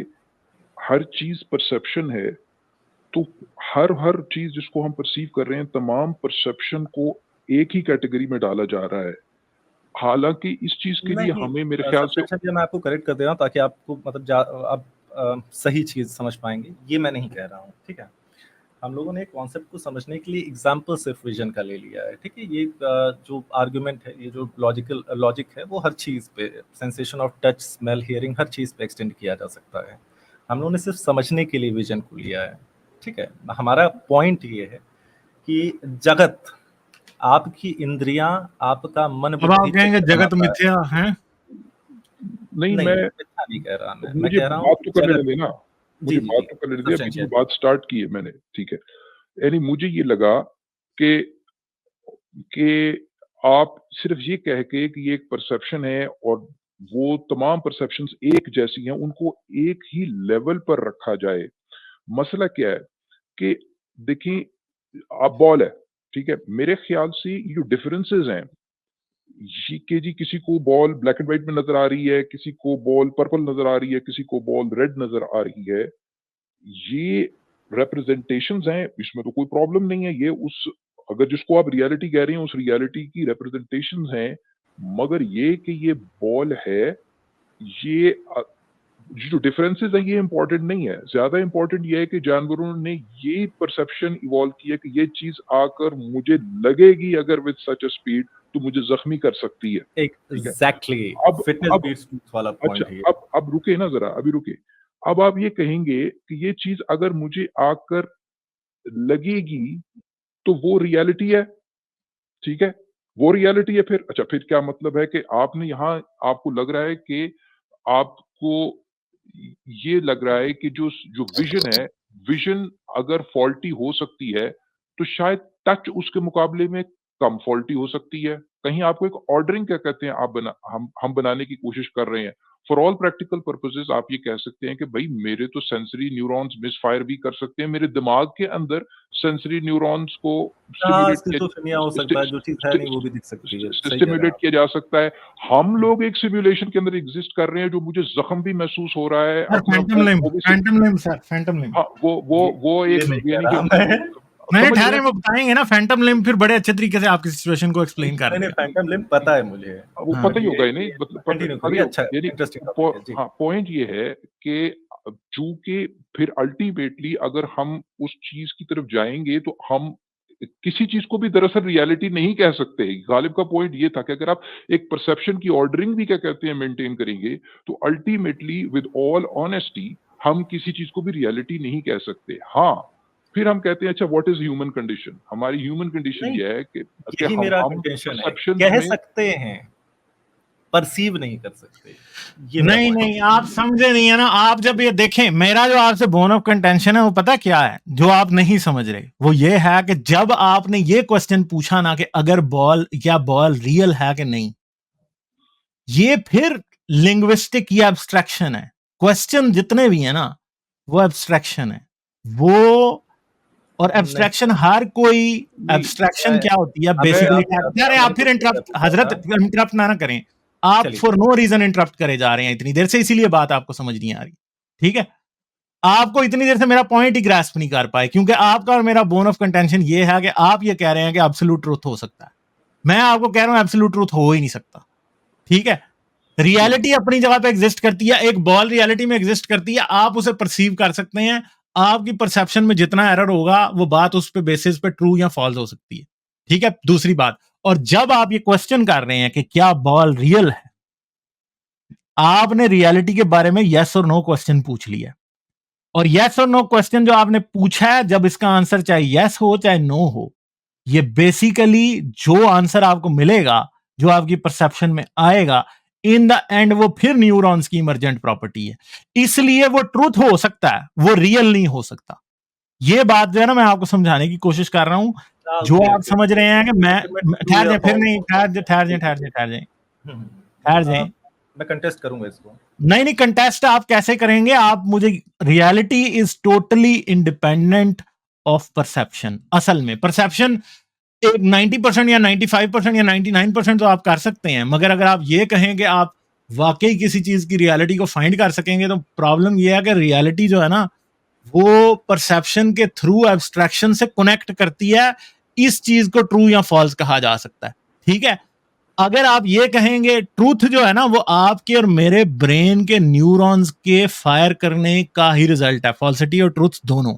हर चीज परसेप्शन है, तो हर चीज जिसको हम परसीव कर रहे हैं, तमाम परसेप्शन को एक ही कैटेगरी में डाला जा रहा है। हालांकि इस चीज के लिए नहीं, हमें मेरे ख्याल से सब्सटेंशियल मैं आपको करेक्ट कर दे रहा हूँ ताकि आपको मतलब आप सही चीज समझ पाएंगे। ये मैं नहीं कह रहा हूँ, ठीक है। हम लोगों ने कॉन्सेप्ट को समझने के लिए एग्जाम्पल सिर्फ विजन का ले लिया है, ठीक है। ये जो आर्गुमेंट है, ये जो लॉजिक है, वो हर चीज़ पे, sensation of touch, smell, hearing, हर चीज़ पे एक्सटेंड किया जा सकता है। हम लोगों ने सिर्फ समझने के लिए विजन को लिया है, ठीक है। हमारा पॉइंट ये है कि जगत, आपकी इंद्रियां, आपका मन अब आप बुद्धि कहेंगे चित्र जगत बनाता है। मिथ्या है। नहीं, नहीं, मैं इतना नहीं कह रहा मैं मुझे कह रहा हूँ बात तो करने जगत। देना, जी मुझे जी बात जी, तो करने दे, अभी तो सब्सटेंशियल। बात स्टार्ट की है मैंने, ठीक है। यानी मुझे ये लगा कि आप सिर्फ ये कह के कि ये एक परसेप्शन है और वो तमाम परसेप्शंस एक जैसी हैं, उनको एक ही लेवल पर रखा जाए। मसला क्या है कि देखिए, अब बॉल है, ठीक है? मेरे ख्याल से ये जो डिफरेंसेस हैं, ये कि जी किसी को बॉल ब्लैक एंड व्हाइट में नज़र आ रही है, किसी को बॉल पर्पल नज़र आ रही है, किसी को बॉल रेड नज़र आ रही है, ये रिप्रेजेंटेशंस हैं, इसमें तो कोई प्रॉब्लम नहीं है। ये उस अगर जिसको आप रियलिटी कह रही हैं, उस रियलिटी की रिप्रेजेंटेशंस हैं। मगर ये कि ये बॉल है, ये ये जो डिफरेंसेस हैं, ये इम्पोर्टेंट नहीं है। ज़्यादा इम्पोर्टेंट ये है कि जानवरों ने ये परसेप्शन इवॉल्व की है कि ये चीज़ आकर मुझे लगेगी अगर विद सच अ स्पीड, तो मुझे ज़ख्मी कर सकती है, ठीक है? एग्जैक्टली, अब फिटनेस अब बीट्स ट्रूथ वाला अच्छा, पॉइंट है ये। अब रुके ना ज़रा, अभी रुके। अब आप ये कहेंगे कि ये चीज़ अगर मुझे आकर लगेगी, तो वो रियलिटी है, ठीक है? वो रियलिटी है फिर। अच्छा, फिर क्या मतलब है कि आपने यहाँ आपको लग रहा है कि आपको ये लग रहा है कि जो जो विज़न है, विज़न अगर फ़ॉल्टी हो सकती है, तो शायद टच उसके मुकाबले में कम फ़ॉल्टी हो सकती है। कहीं आपको एक ऑर्डरिंग क्या कहते हैं, आप बना हम बनाने की कोशिश कर रहे हैं। फॉर ऑल प्रैक्टिकल पर्पसेज़ आप ये कह सकते हैं कि भई मेरे तो सेंसरी न्यूरॉन्स मिसफ़ायर भी कर सकते हैं। मेरे दिमाग के अंदर सेंसरी न्यूरॉन्स को हाँ, स्टिम्युलेट किया स्किज़ोफ्रेनिया हो सकता है, जो चीज़ है नहीं वो भी दिख सकती है। सही कह रहे हैं स्टिम्युलेट आप। किया जा सकता है। हम लोग एक सिमुलेशन के अंदर एग्ज़िस्ट कर रहे हैं, जो मुझे ज़ख्म भी महसूस हो रहा है, सर अपना फैंटम लिम्ब, वो भी Phantom limb sir, Phantom limb. हाँ, ये वो ये एक नहीं कह यानी रहा कि मैं। मैंने समझ रहे ठहरे हैं? वो बताएंगे ना, फैंटम लिम्ब फिर बड़े अच्छे तरीके से आपकी सिचुएशन को एक्सप्लेन कर मैंने देगा। फैंटम लिम्ब पता है मुझे। वो हाँ, पता बट ही होगा ही नहीं, ये मतलब कंटिन्यू पता करिए, ही अच्छा होगा यानी इंटरेस्टिंग टॉपिक है। जी। हाँ, पॉइंट ये है कि चूँकि फिर अल्टीमेटली अगर हम उस चीज़ की तरफ जाएँगे, तो हम किसी चीज़ को भी दरअसल रियलिटी नहीं कह सकते। गालिब का पॉइंट ये था कि अगर आप एक परसेप्शन की ऑर्डरिंग भी क्या कहते हैं मेंटेन करेंगे, तो अल्टीमेटली विद ऑल ऑनेस्टी हम किसी चीज़ को भी रियलिटी नहीं कह सकते। हाँ, फिर हम कहते हैं अच्छा व्हाट इज़ ह्यूमन कंडीशन? हमारी ह्यूमन कंडीशन नहीं, ये है कि यही मेरा हम कंटेंशन है। परसेप्शंस कह में सकते हैं, परसीव नहीं कर सकते। ये मेरा नहीं पॉइंट नहीं, आप समझे नहीं है ना। आप जब ये देखें, मेरा जो आपसे बोन ऑफ कंटेंशन है वो पता क्या है, जो आप नहीं समझ रहे, वो ये है कि जब आपने ये क्वेश्चन पूछा ना कि अगर बॉल या बॉल रियल है कि नहीं, ये फिर लिंग्विस्टिक या एब्स्ट्रैक्शन है। क्वेश्चन जितने भी है ना, वो एब्स्ट्रैक्शन है वो। और नहीं, एब्स्ट्रैक्शन हर कोई, नहीं, एब्स्ट्रैक्शन क्या होती है मैं बेसिकली। आपसे अरे वही आप फिर क्वेश्चन मैं इंटरप्ट, पूछ रहा हजरत था। इंटरप्ट ना करें आप, चलिए फॉर नो रीजन इंटरप्ट करे जा रहे हैं इतनी देर से, इसीलिए बात आपको समझ नहीं आ रही, ठीक है। आपको इतनी देर से मेरा पॉइंट ही ग्रास्प नहीं कर पाए, क्योंकि आपका और मेरा बोन ऑफ कंटेंशन ये है कि आप ये कह रहे हैं कि एब्सोल्यूट ट्रूथ हो सकता है। मैं आपको कह रहा हूं एब्सोल्यूट ट्रूथ हो ही नहीं सकता, ठीक है। रियलिटी अपनी जगह पे एग्जिस्ट करती है, एक बॉल रियलिटी में एग्जिस्ट करती है, आप उसे परसीव कर सकते हैं, आपकी परसेप्शन में जितना एरर होगा वो बात उस पे बेसिस पे ट्रू या फॉल्स हो सकती है, ठीक है। दूसरी बात, और जब आप ये क्वेश्चन कर रहे हैं कि क्या बॉल रियल है, आपने रियलिटी के बारे में यस और नो क्वेश्चन पूछ लिया, और यस और नो क्वेश्चन जो आपने पूछा है, जब इसका आंसर चाहे यस हो चाहे नो हो, ये बेसिकली जो आंसर आपको मिलेगा, जो आपकी परसेप्शन में आएगा, इन द एंड वो फिर न्यूरॉन्स की इमर्जेंट प्रॉपर्टी है। इसलिए वो ट्रूथ हो सकता है, वो रियल नहीं हो सकता। ये बात जो है ना, मैं आपको समझाने की कोशिश कर रहा हूं। जो ओके आप ओके समझ रहे हैं कि मैं Ultimate true ठहर या जाए, फिर false नहीं, हो ठहर जाए, ठहर जाए, ठीक ठहर है जाए, ठहर जाए, हम्म, ठहर आ, जाए। मैं कंटेस्ट करूंगा इसको नहीं नहीं, कंटेस्ट आप कैसे करेंगे? आप मुझे, reality is totally independent of perception. असल में परसेप्शन एक 90% या 95% या 99% तो आप कर सकते हैं, मगर अगर आप ये कहें कि आप वाकई किसी चीज की रियलिटी को फाइंड कर सकेंगे, तो प्रॉब्लम यह है कि रियलिटी जो है ना, वो परसेप्शन के थ्रू एब्स्ट्रैक्शन से कनेक्ट करती है। इस चीज को ट्रू या फॉल्स कहा जा सकता है, ठीक है। अगर आप ये कहेंगे, ट्रूथ जो है ना, वो आपके और मेरे ब्रेन के न्यूरॉन्स के फायर करने का ही रिजल्ट है, फॉल्सिटी और ट्रूथ दोनों,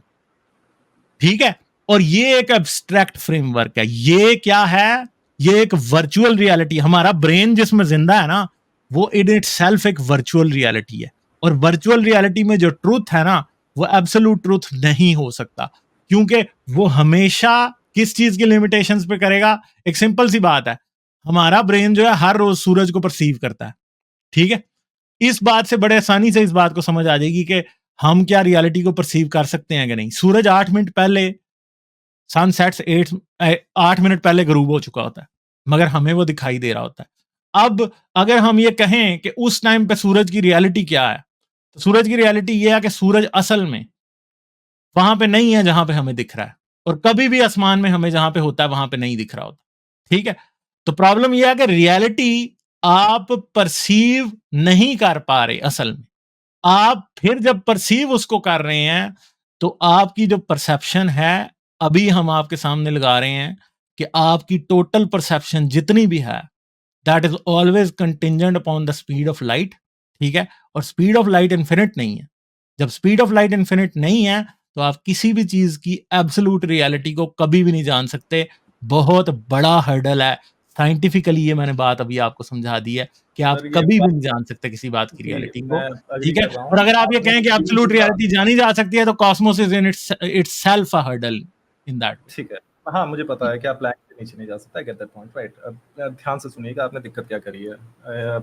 ठीक है। और ये एक एब्स्ट्रैक्ट फ्रेमवर्क है। ये क्या है? ये एक वर्चुअल रियलिटी। हमारा ब्रेन जिसमें जिंदा है ना, वो इन इट सेल्फ एक वर्चुअल रियलिटी है। और वर्चुअल रियलिटी में जो ट्रूथ है ना, वो एब्सोल्यूट ट्रूथ नहीं हो सकता, क्योंकि वो हमेशा किस चीज की लिमिटेशंस पे करेगा? एक सिंपल सी बात है, हमारा ब्रेन जो है हर रोज सूरज को परसीव करता है, ठीक है। इस बात से बड़े आसानी से इस बात को समझ आ जाएगी कि हम क्या रियलिटी को परसीव कर सकते हैं कि नहीं। सूरज 8 मिनट पहले, सनसेट्स 8 मिनट पहले गरूब हो चुका होता है, मगर हमें वो दिखाई दे रहा होता है। अब अगर हम ये कहें कि उस टाइम पे सूरज की रियलिटी क्या है, तो सूरज की रियलिटी ये है कि सूरज असल में वहां पे नहीं है जहां पे हमें दिख रहा है, और कभी भी आसमान में हमें जहां पे होता है वहां पे नहीं दिख रहा होता, ठीक है। तो प्रॉब्लम यह है कि रियलिटी आप परसीव नहीं कर पा रहे असल में। आप फिर जब परसीव उसको कर रहे हैं, तो आपकी जो परसेप्शन है, अभी हम आपके सामने लगा रहे हैं कि आपकी टोटल परसेप्शन जितनी भी है, that is always contingent upon the speed of light, ठीक है। और स्पीड ऑफ लाइट इन्फिनिट नहीं है। जब स्पीड ऑफ लाइट इन्फिनिट नहीं है, तो आप किसी भी चीज की एब्सोल्यूट रियलिटी को कभी भी नहीं जान सकते। बहुत बड़ा हर्डल है साइंटिफिकली, ये मैंने बात अभी आपको समझा दी है कि आप सर ये कभी भी बात नहीं जान सकते किसी बात की जी रियलिटी को, मैं अग्री ठीक है। कर रहा और हूँ अगर आप ये आपने कहें कि बिल्कुल एब्सोल्यूट सही कहा रियलिटी जानी जा सकती है, तो Cosmos is in its self a hurdle in that ठीक है हाँ मुझे पता है कि आप लाइन के नीचे नहीं जा सकता गेट दैट पॉइंट राइट अब ध्यान से सुनिएगा आपने दिक्कत क्या करी है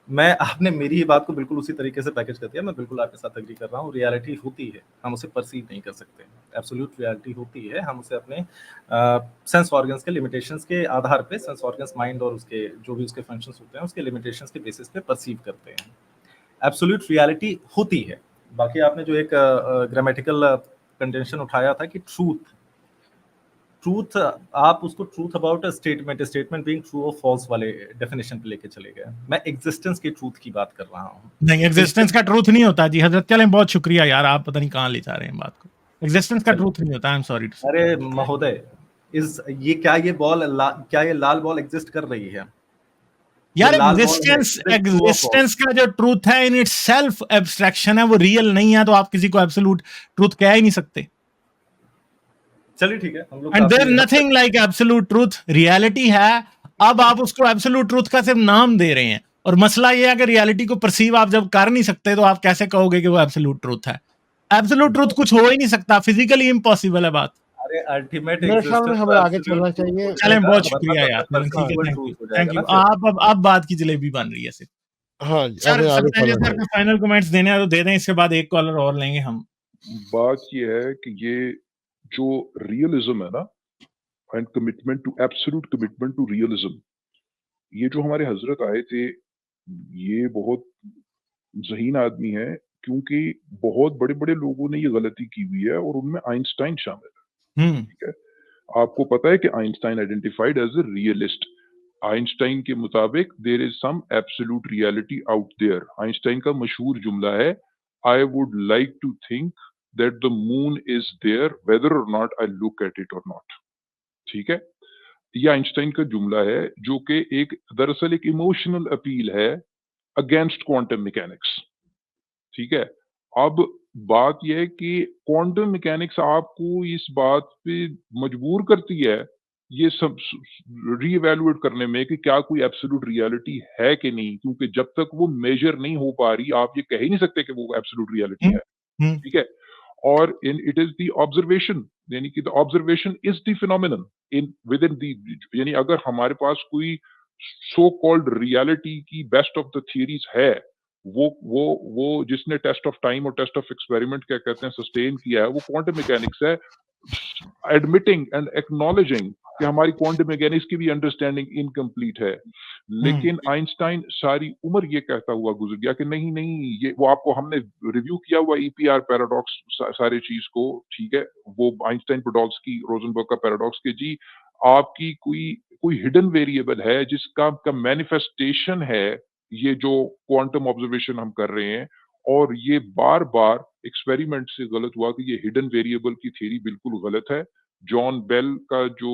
मैं आपने मेरी ही बात को बिल्कुल उसी तरीके से पैकेज कर दिया मैं बिल्कुल आपके साथ एग्री कर रहा हूँ रियलिटी होती है हम उसे परसीव नहीं कर सकते एब्सोल्यूट रियलिटी होती है हम उसे अपने सेंस ऑर्गन्स के लिमिटेशंस के आधार पे सेंस ऑर्गन्स माइंड और उसके जो भी उसके फंक्शंस होते हैं उसके लिमिटेशंस के बेसिस पे परसीव करते हैं एब्सोल्यूट रियलिटी होती है बाकी आपने जो एक ग्रामेटिकल कंटेंशन उठाया था कि ट्रूथ आप उसको truth about statement being true और फॉल्स वाले डेफिनेशन पे लेके चले गए मैं एग्जिस्टेंस के ट्रूथ की बात कर रहा हूँ नहीं, एग्जिस्टेंस का ट्रूथ नहीं होता जी हजरत। चलें, बहुत शुक्रिया यार, आप पता नहीं कहां ले जा रहे हैं बात को। एग्जिस्टेंस का ट्रूथ नहीं होता, आई एम सॉरी टू से। अरे महोदय इस ये क्या ये बॉल क्या ये लाल बॉल एग्जिस्ट कर रही है ये यार लाल बॉल है existence, Is it true or false? Existence का जो ट्रूथ है इन इट सेल्फ एब्स्ट्रैक्शन है, वो रियल नहीं है, तो आप किसी को एब्सोल्यूट ट्रूथ कह ही नहीं सकते। चलिए ठीक है हम लोग एंड देयर काफी हद nothing like absolute truth, reality है। अब आप उसको एब्सोल्यूट ट्रूथ का सिर्फ नाम दे रहे हैं, और मसला ये है कि रियलिटी को परसीव आप जब कर नहीं सकते, तो आप कैसे कहोगे कि वो एब्सोल्यूट ट्रूथ है? एब्सोल्यूट ट्रूथ कुछ हो ही नहीं सकता, फिजिकली इम्पॉसिबल है बात। अरे अल्टीमेट मेरे ख्याल में एग्जिस्टेंस हमें तो आगे एब्सोल्यूट चलना ट्रूथ हो चाहिए। चलें, जाएगा बहुत वरना शुक्रिया तो यार, फिर ठीक है, परसीवेबल थैंक यू, ट्रूथ हो थैंक जाएगा यू। ना फिर आप अब बात की जलेबी बन रही है सिर्फ। हाँ जी, सर हमें आगे सत्यानी चलना सर को चाहिए। फाइनल कमेंट्स देने हैं तो दे दें, इसके बाद एक कॉलर और लेंगे हम। बात ये है कि ये जो रियलिज्म है ना and commitment to absolute commitment to realism, ये जो हमारे हजरत आए थे, ये बहुत ज़हीन आदमी है, क्योंकि बहुत बड़े बड़े लोगों ने ये गलती की हुई है और उनमें आइंस्टाइन शामिल है। ठीक है, आपको पता है कि Einstein identified as a realist. Einstein के मुताबिक there is some absolute reality out there. Einstein का मशहूर जुमला है, I would like to think that the moon is there whether or not I look at it or not. ठीक है, ये Einstein का जुमला है, जो कि एक दरअसल एक इमोशनल अपील है अगेंस्ट क्वांटम मैकेनिक्स। ठीक है, अब बात यह है कि क्वांटम मैकेनिक्स आपको इस बात पे मजबूर करती है ये सब रीइवैल्यूएट करने में कि क्या कोई एब्सोल्यूट रियलिटी है कि नहीं, क्योंकि जब तक वो मेजर नहीं हो पा रही आप ये कह ही नहीं सकते कि वो एब्सोल्यूट रियलिटी हम्म, है। हम्म, ठीक है? और in it is the observation, यानी कि the observation is the phenomenon in within the, यानी अगर हमारे पास कोई सो कॉल्ड रियलिटी की बेस्ट ऑफ द थियरीज़ है, वो जिसने टेस्ट ऑफ टाइम और टेस्ट ऑफ एक्सपेरिमेंट क्या कहते हैं सस्टेन किया है, वो क्वांटम मैकेनिक्स है। एडमिटिंग एंड एक्नॉलेजिंग कि हमारी क्वांटम मैकेनिक्स की भी अंडरस्टैंडिंग इनकम्प्लीट है। लेकिन आइंस्टाइन सारी उम्र ये कहता हुआ गुजर गया कि नहीं, नहीं, ये वो आपको हमने रिव्यू किया हुआ ईपीआर पैराडॉक्स सारे चीज़ को, ठीक है? वो आइंस्टाइन पोडोल्स्की, रोज़नबर्ग का पैराडॉक्स कि जी आपकी कोई कोई हिडन वेरिएबल है जिसका का मैनिफेस्टेशन है ये जो क्वांटम ऑब्जर्वेशन हम कर रहे हैं, और ये बार-बार एक्सपेरिमेंट से गलत हुआ कि ये हिडन वेरिएबल की थ्योरी बिल्कुल गलत है। जॉन बेल का जो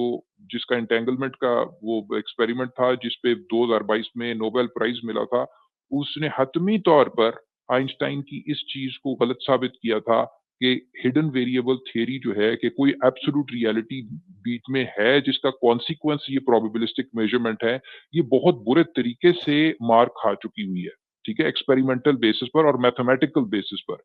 जिसका एंटेंगलमेंट का वो एक्सपेरिमेंट था जिस पे 2022 में नोबेल प्राइज़ मिला था, उसने हतमी तौर पर आइंस्टाइन की इस चीज़ को गलत साबित किया था कि हिडन वेरिएबल थ्योरी जो है कि कोई एब्सोल्यूट रियलिटी बीच में है जिसका कॉन्सिक्वेंस ये प्रोबेबिलिस्टिक मेजरमेंट है, ये बहुत बुरे तरीके से मार खा चुकी हुई है। ठीक है? एक्सपेरिमेंटल बेसिस पर और मैथमेटिकल बेसिस पर।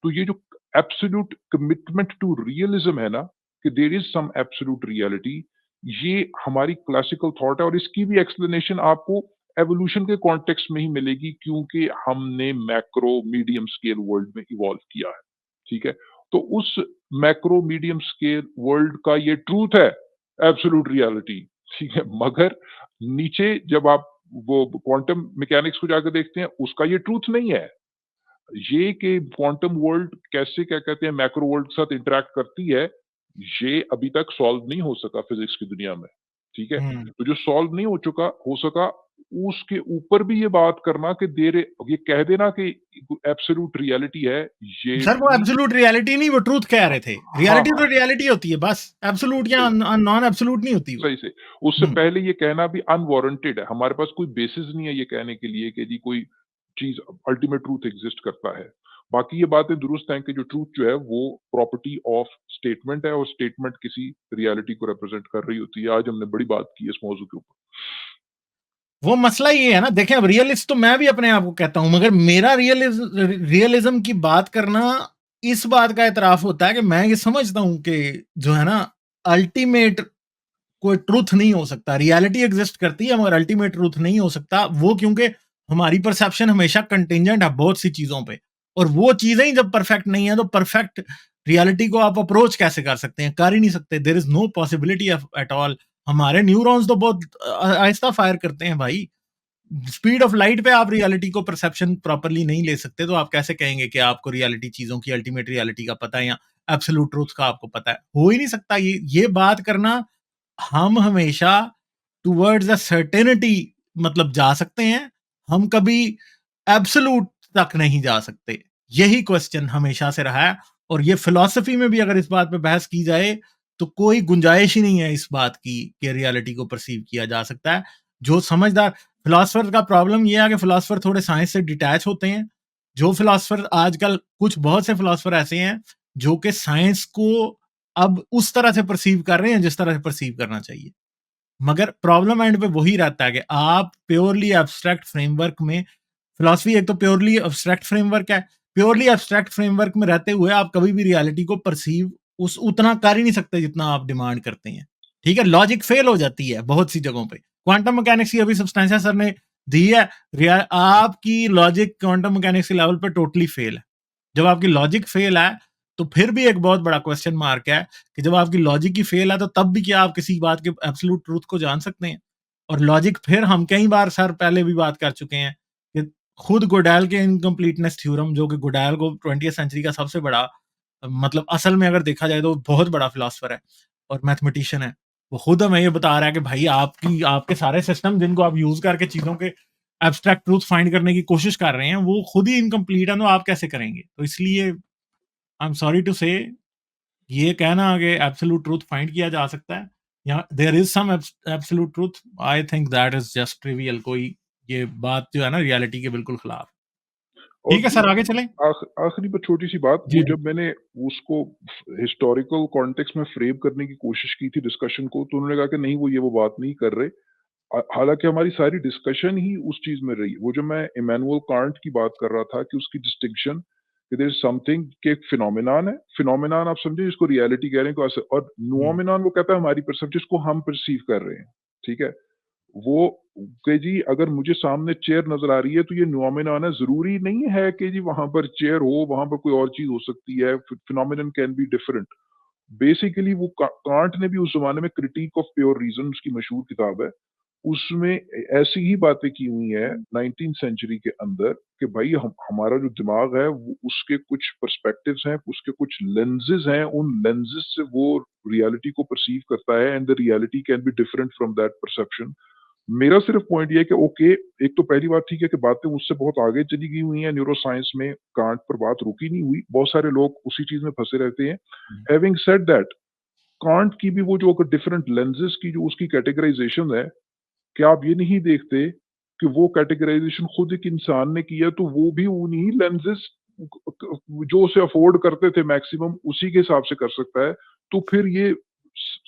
तो ये जो एब्सोल्यूट कमिटमेंट टू रियलिज्म है ना, कि there is some absolute reality, ये हमारी क्लासिकल थॉट है और इसकी भी एक्सप्लेनेशन आपको एवोल्यूशन के कॉन्टेक्स्ट में ही मिलेगी क्योंकि हमने मैक्रो मीडियम स्केल वर्ल्ड में इवॉल्व किया है। ठीक है? तो उस मैक्रो मीडियम स्केल वर्ल्ड का ये ट्रूथ है, एब्सोल्यूट रियलिटी। ठीक है? मगर नीचे जब आप वो क्वांटम मैकेनिक्स को जाकर देखते हैं, उसका ये ट्रूथ नहीं है। ये कि क्वांटम वर्ल्ड कैसे क्या कहते हैं मैक्रो वर्ल्ड के साथ इंटरैक्ट करती है, ये अभी तक सॉल्व नहीं हो सका फिजिक्स की दुनिया में। ठीक है? हम्म। तो जो सॉल्व नहीं हो सका, उसके ऊपर भी ये बात करना कि ये कह देना कि एब्सोल्यूट रियलिटी है, ये सर वो भी एब्सोल्यूट रियलिटी नहीं, वो ट्रूथ कह रहे थे। हाँ, रियलिटी तो हाँ, रियलिटी होती है बस, एब्सोल्यूट या सही। नॉन एब्सोल्यूट नहीं होती वो। सही से। उससे हम्म। पहले ये कहना भी अनवारंटेड है। हमारे पास कोई बेसिस नहीं है ये कहने के लिए कि जी कोई चीज़ अल्टीमेट ट्रूथ एग्ज़िस्ट करता है। बाकी ये बातें दुरुस्त हैं कि जो ट्रूथ जो है वो प्रॉपर्टी ऑफ स्टेटमेंट है और स्टेटमेंट किसी रियलिटी को रिप्रेज़ेंट कर रही होती है। आज हमने बड़ी बात की है इस मौज़ू के ऊपर। वो मसला ये है ना, देखें अब रियलिस्ट तो मैं भी अपने आप को कहता हूं, मगर मेरा रियलिज्म की बात करना इस बात का एतराफ होता है कि मैं ये समझता हूं कि जो है ना, अल्टीमेट कोई ट्रूथ नहीं हो सकता। रियलिटी एग्जिस्ट करती है मगर अल्टीमेट ट्रूथ नहीं हो सकता वो, क्योंकि हमारी परसेप्शन हमेशा कंटिंजेंट है बहुत सी चीजों पे, और वो चीजें ही जब परफेक्ट नहीं है तो परफेक्ट रियलिटी को आप अप्रोच कैसे कर सकते हैं? कर ही नहीं सकते। There is no possibility at all. हमारे न्यूरॉन्स तो बहुत आहिस्ता फायर करते हैं भाई। स्पीड ऑफ लाइट पे आप रियलिटी को परसेप्शन प्रॉपरली नहीं ले सकते, तो आप कैसे कहेंगे कि आपको रियलिटी चीजों की अल्टीमेट रियलिटी का पता है या एब्सोल्यूट ट्रूथ का आपको पता है? हो ही नहीं सकता। ये बात करना, हम हमेशा टुवर्ड्स अ सर्टेनिटी मतलब जा सकते हैं, हम कभी एब्सोल्यूट तक नहीं जा सकते। यही क्वेश्चन हमेशा से रहा है, और ये फिलॉसफी में भी अगर इस बात पे बहस की जाए तो कोई गुंजाइश ही नहीं है इस बात की कि रियलिटी को परसीव किया जा सकता है। जो समझदार फिलोसफर का प्रॉब्लम यह है कि फिलोसफर थोड़े साइंस से डिटैच होते हैं। जो फिलोसफर आजकल, कुछ बहुत से फिलोसफर ऐसे हैं जो कि साइंस को अब उस तरह से परसीव कर रहे हैं जिस तरह से परसीव करना चाहिए, मगर प्रॉब्लम एंड पे वही रहता है कि आप प्योरली एब्स्ट्रैक्ट फ्रेमवर्क में, फिलॉसफी एक तो प्योरली एब्स्ट्रैक्ट फ्रेमवर्क है, प्योरली एब्स्ट्रैक्ट फ्रेमवर्क में रहते हुए आप कभी भी रियलिटी को परसीव उस उतना कर ही नहीं सकते जितना आप डिमांड करते हैं। ठीक है? लॉजिक फेल हो जाती है बहुत सी जगहों पे। क्वांटम मैकेनिक्स की अभी सब्सटेंशिया सर ने दी है, आपकी लॉजिक क्वांटम मैकेनिक्स के लेवल पे टोटली फेल है। जब आपकी लॉजिक फेल है तो फिर भी एक बहुत बड़ा क्वेश्चन मार्क है कि जब आपकी लॉजिक ही फेल है तो तब भी क्या आप किसी बात के एब्सोल्यूट ट्रूथ को जान सकते हैं? और लॉजिक, फिर हम कई बार सर पहले भी बात कर चुके हैं कि खुद गोडेल के इनकम्प्लीटनेस थ्योरम, जो कि गोडेल को 20वीं सेंचुरी का सबसे बड़ा, मतलब असल में अगर देखा जाए तो बहुत बड़ा फिलोसफर है और मैथमेटिशियन है, वो खुद हमें ये बता रहा है कि भाई आपके सारे सिस्टम जिनको आप यूज करके चीजों के एब्स्ट्रैक्ट ट्रूथ फाइंड करने की कोशिश कर रहे हैं वो खुद ही इनकम्प्लीट है, तो आप कैसे करेंगे? तो इसलिए आई एम सॉरी टू से, ये कहना कि एब्सोल्यूट ट्रूथ फाइंड किया जा सकता है या there is some absolute truth, I think that is just trivial. कोई ये बात जो है ना रियलिटी के बिल्कुल खिलाफ। ठीक है सर, आगे चलें। आखिरी पर छोटी सी बात, जी, वो जी। जब मैंने उसको हिस्टोरिकल कॉन्टेक्स्ट में फ्रेम करने की कोशिश की थी डिस्कशन को, तो उन्होंने कहा कि नहीं वो बात नहीं कर रहे। हालांकि हमारी सारी डिस्कशन ही उस चीज में रही। वो जो मैं इमैनुअल कांट की बात कर रहा था कि उसकी डिस्टिंक्शन कि देयर इज समथिंग के एक फिनोमिनन है, फिनोमिनन आप समझे जिसको रियलिटी कह रहे हैं और नोमिनन वो कहता है हमारी परसेप्शन जिसको हम परसीव कर रहे हैं, ठीक है। वो कि जी अगर मुझे सामने चेयर नजर आ रही है तो ये नोमिनन है, जरूरी नहीं है कि जी वहां पर चेयर हो, वहां पर कोई और चीज हो सकती है। Phenomenon can be different. Basically वो कांट ने भी उस जमाने में क्रिटिक ऑफ प्योर रीजन, उसकी मशहूर किताब है, उसमें ऐसी ही बातें की हुई है 19th सेंचुरी के अंदर कि भाई हमारा जो दिमाग है वो उसके कुछ पर्सपेक्टिव्स हैं, उसके कुछ लेंसेज हैं, उन लेंसेज से वो रियलिटी को परसीव करता है and the reality can be different from that perception. मेरा सिर्फ पॉइंट ये है कि ओके, एक तो पहली बात ठीक है कि बातें उससे बहुत आगे चली गई हुई हैं, न्यूरो साइंस में कांट पर बात रुकी नहीं हुई, बहुत सारे लोग उसी चीज में फंसे रहते हैं। हैविंग सेड दैट, कांट की भी वो जो डिफरेंट लेंसेज की जो उसकी कैटेगराइजेशन है, क्या आप ये नहीं देखते कि वो कैटेगराइजेशन खुद एक इंसान ने किया, तो वो भी उन्हीं लेंसेज जो उसे अफोर्ड करते थे मैक्सिमम उसी के हिसाब से कर सकता है। तो फिर ये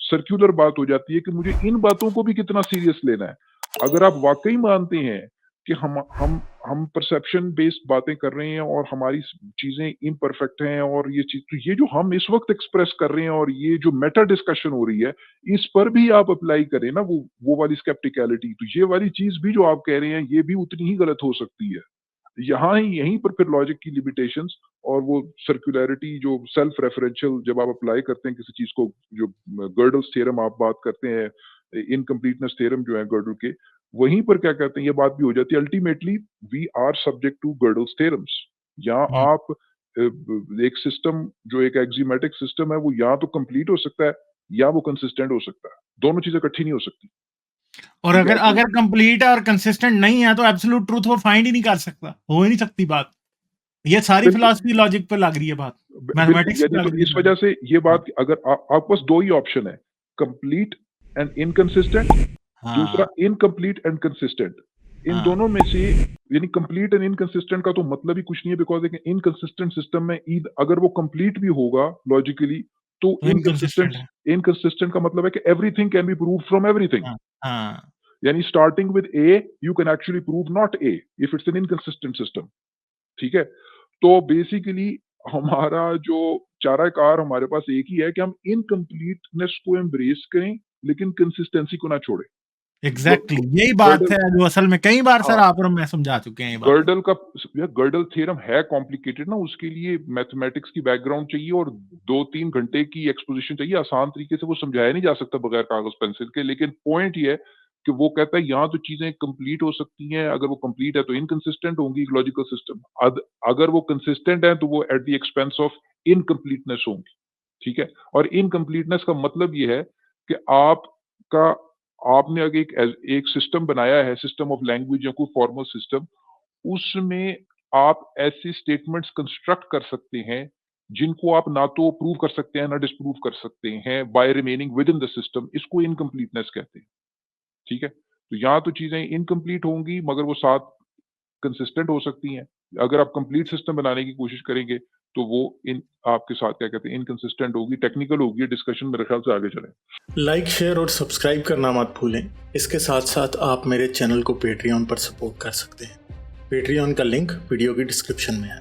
सर्कुलर बात हो जाती है कि मुझे इन बातों को भी कितना सीरियस लेना है। अगर आप वाकई मानते हैं कि हम परसेप्शन बेस्ड बातें कर रहे हैं और हमारी चीजें इम्परफेक्ट हैं और ये चीज, तो ये जो हम इस वक्त एक्सप्रेस कर रहे हैं और ये जो मेटा डिस्कशन हो रही है, इस पर भी आप अप्लाई करें ना वो वाली स्केप्टिकलिटी, तो ये वाली चीज भी जो आप कह रहे हैं ये भी उतनी ही गलत हो सकती है। यहाँ ही यहीं पर फिर लॉजिक की लिमिटेशंस और वो सर्कुलरिटी जो सेल्फ रेफरेंशियल जब आप अप्लाई करते हैं किसी चीज को, जो गर्डल्स थ्योरम आप बात करते हैं, इनकम्प्लीटनेस थ्योरम जो है गर्डल के, वहीं पर क्या कहते हैं ये बात भी हो जाती है। Ultimately we are subject to Godel's theorems. या आप एक सिस्टम जो एक एक्सियोमेटिक सिस्टम है वो या तो कंप्लीट हो सकता है या वो कंसिस्टेंट हो सकता है, दोनों चीजें इकट्ठी नहीं हो सकती। और अगर कंप्लीट है और कंसिस्टेंट नहीं है तो एब्सोल्यूट ट्रूथ वो फाइंड ही नहीं कर सकता, हो ही नहीं सकती बात। ये सारी फिलॉसफी लॉजिक पे लग रही है बात, मैथमेटिक्स पे लग तो रही इस है। वजह से ये बात अगर आपके पास दो ही ऑप्शन है, कंप्लीट एंड इनकंसिस्टेंट, दूसरा इनकम्प्लीट एंड कंसिस्टेंट। इन दोनों में से यानी कंप्लीट एंड इनकंसिस्टेंट का तो मतलब ही कुछ नहीं है, बिकॉज एक इनकंसिस्टेंट सिस्टम में अगर वो कंप्लीट भी होगा लॉजिकली तो इनकंसिस्टेंट का मतलब है कि everything can be prove from everything. यानी starting with A you can actually prove not A if it's an inconsistent system, ठीक है। तो बेसिकली हमारा जो चाराकार हमारे पास एक ही है कि हम इनकम्प्लीटनेस को एम्ब्रेस करें लेकिन कंसिस्टेंसी को ना छोड़ें। एग्जैक्टली यही बात है जो असल में कई बार सर आप और मैं समझा चुके हैं। गर्डल थ्योरम है कॉम्प्लिकेटेड ना, उसके लिए मैथमेटिक्स की बैकग्राउंड चाहिए और 2-3 घंटे की एक्सपोजिशन चाहिए। आसान तरीके से वो समझाया नहीं जा सकता बगैर कागज पेंसिल के। लेकिन पॉइंट ये है कि वो कहता है यहाँ तो चीजें कंप्लीट हो सकती हैं, अगर वो कंप्लीट है तो इनकंसिस्टेंट होंगी लॉजिकल सिस्टम, अगर वो कंसिस्टेंट है तो वो at the expense of incompleteness होंगी, ठीक है। और इनकम्प्लीटनेस का मतलब ये है कि आपने अगर एक सिस्टम बनाया है, सिस्टम ऑफ लैंग्वेज या कोई फॉर्मल सिस्टम, उसमें आप ऐसे स्टेटमेंट्स कंस्ट्रक्ट कर सकते हैं जिनको आप ना तो प्रूव कर सकते हैं ना डिसप्रूव कर सकते हैं by remaining within the system. इसको इनकम्प्लीटनेस कहते हैं, ठीक है। तो यहाँ तो चीजें इनकम्प्लीट होंगी मगर वो साथ कंसिस्टेंट हो सकती हैं। अगर आप कंप्लीट सिस्टम बनाने की कोशिश करेंगे तो वो आपके साथ क्या कहते हैं इनकंसिस्टेंट होगी, टेक्निकल होगी। डिस्कशन मेरे ख्याल से आगे चले। लाइक, शेयर और सब्सक्राइब करना मत भूलें। इसके साथ साथ आप मेरे चैनल को पेट्रियन पर सपोर्ट कर सकते हैं। पेट्रियन का लिंक वीडियो की डिस्क्रिप्शन में है।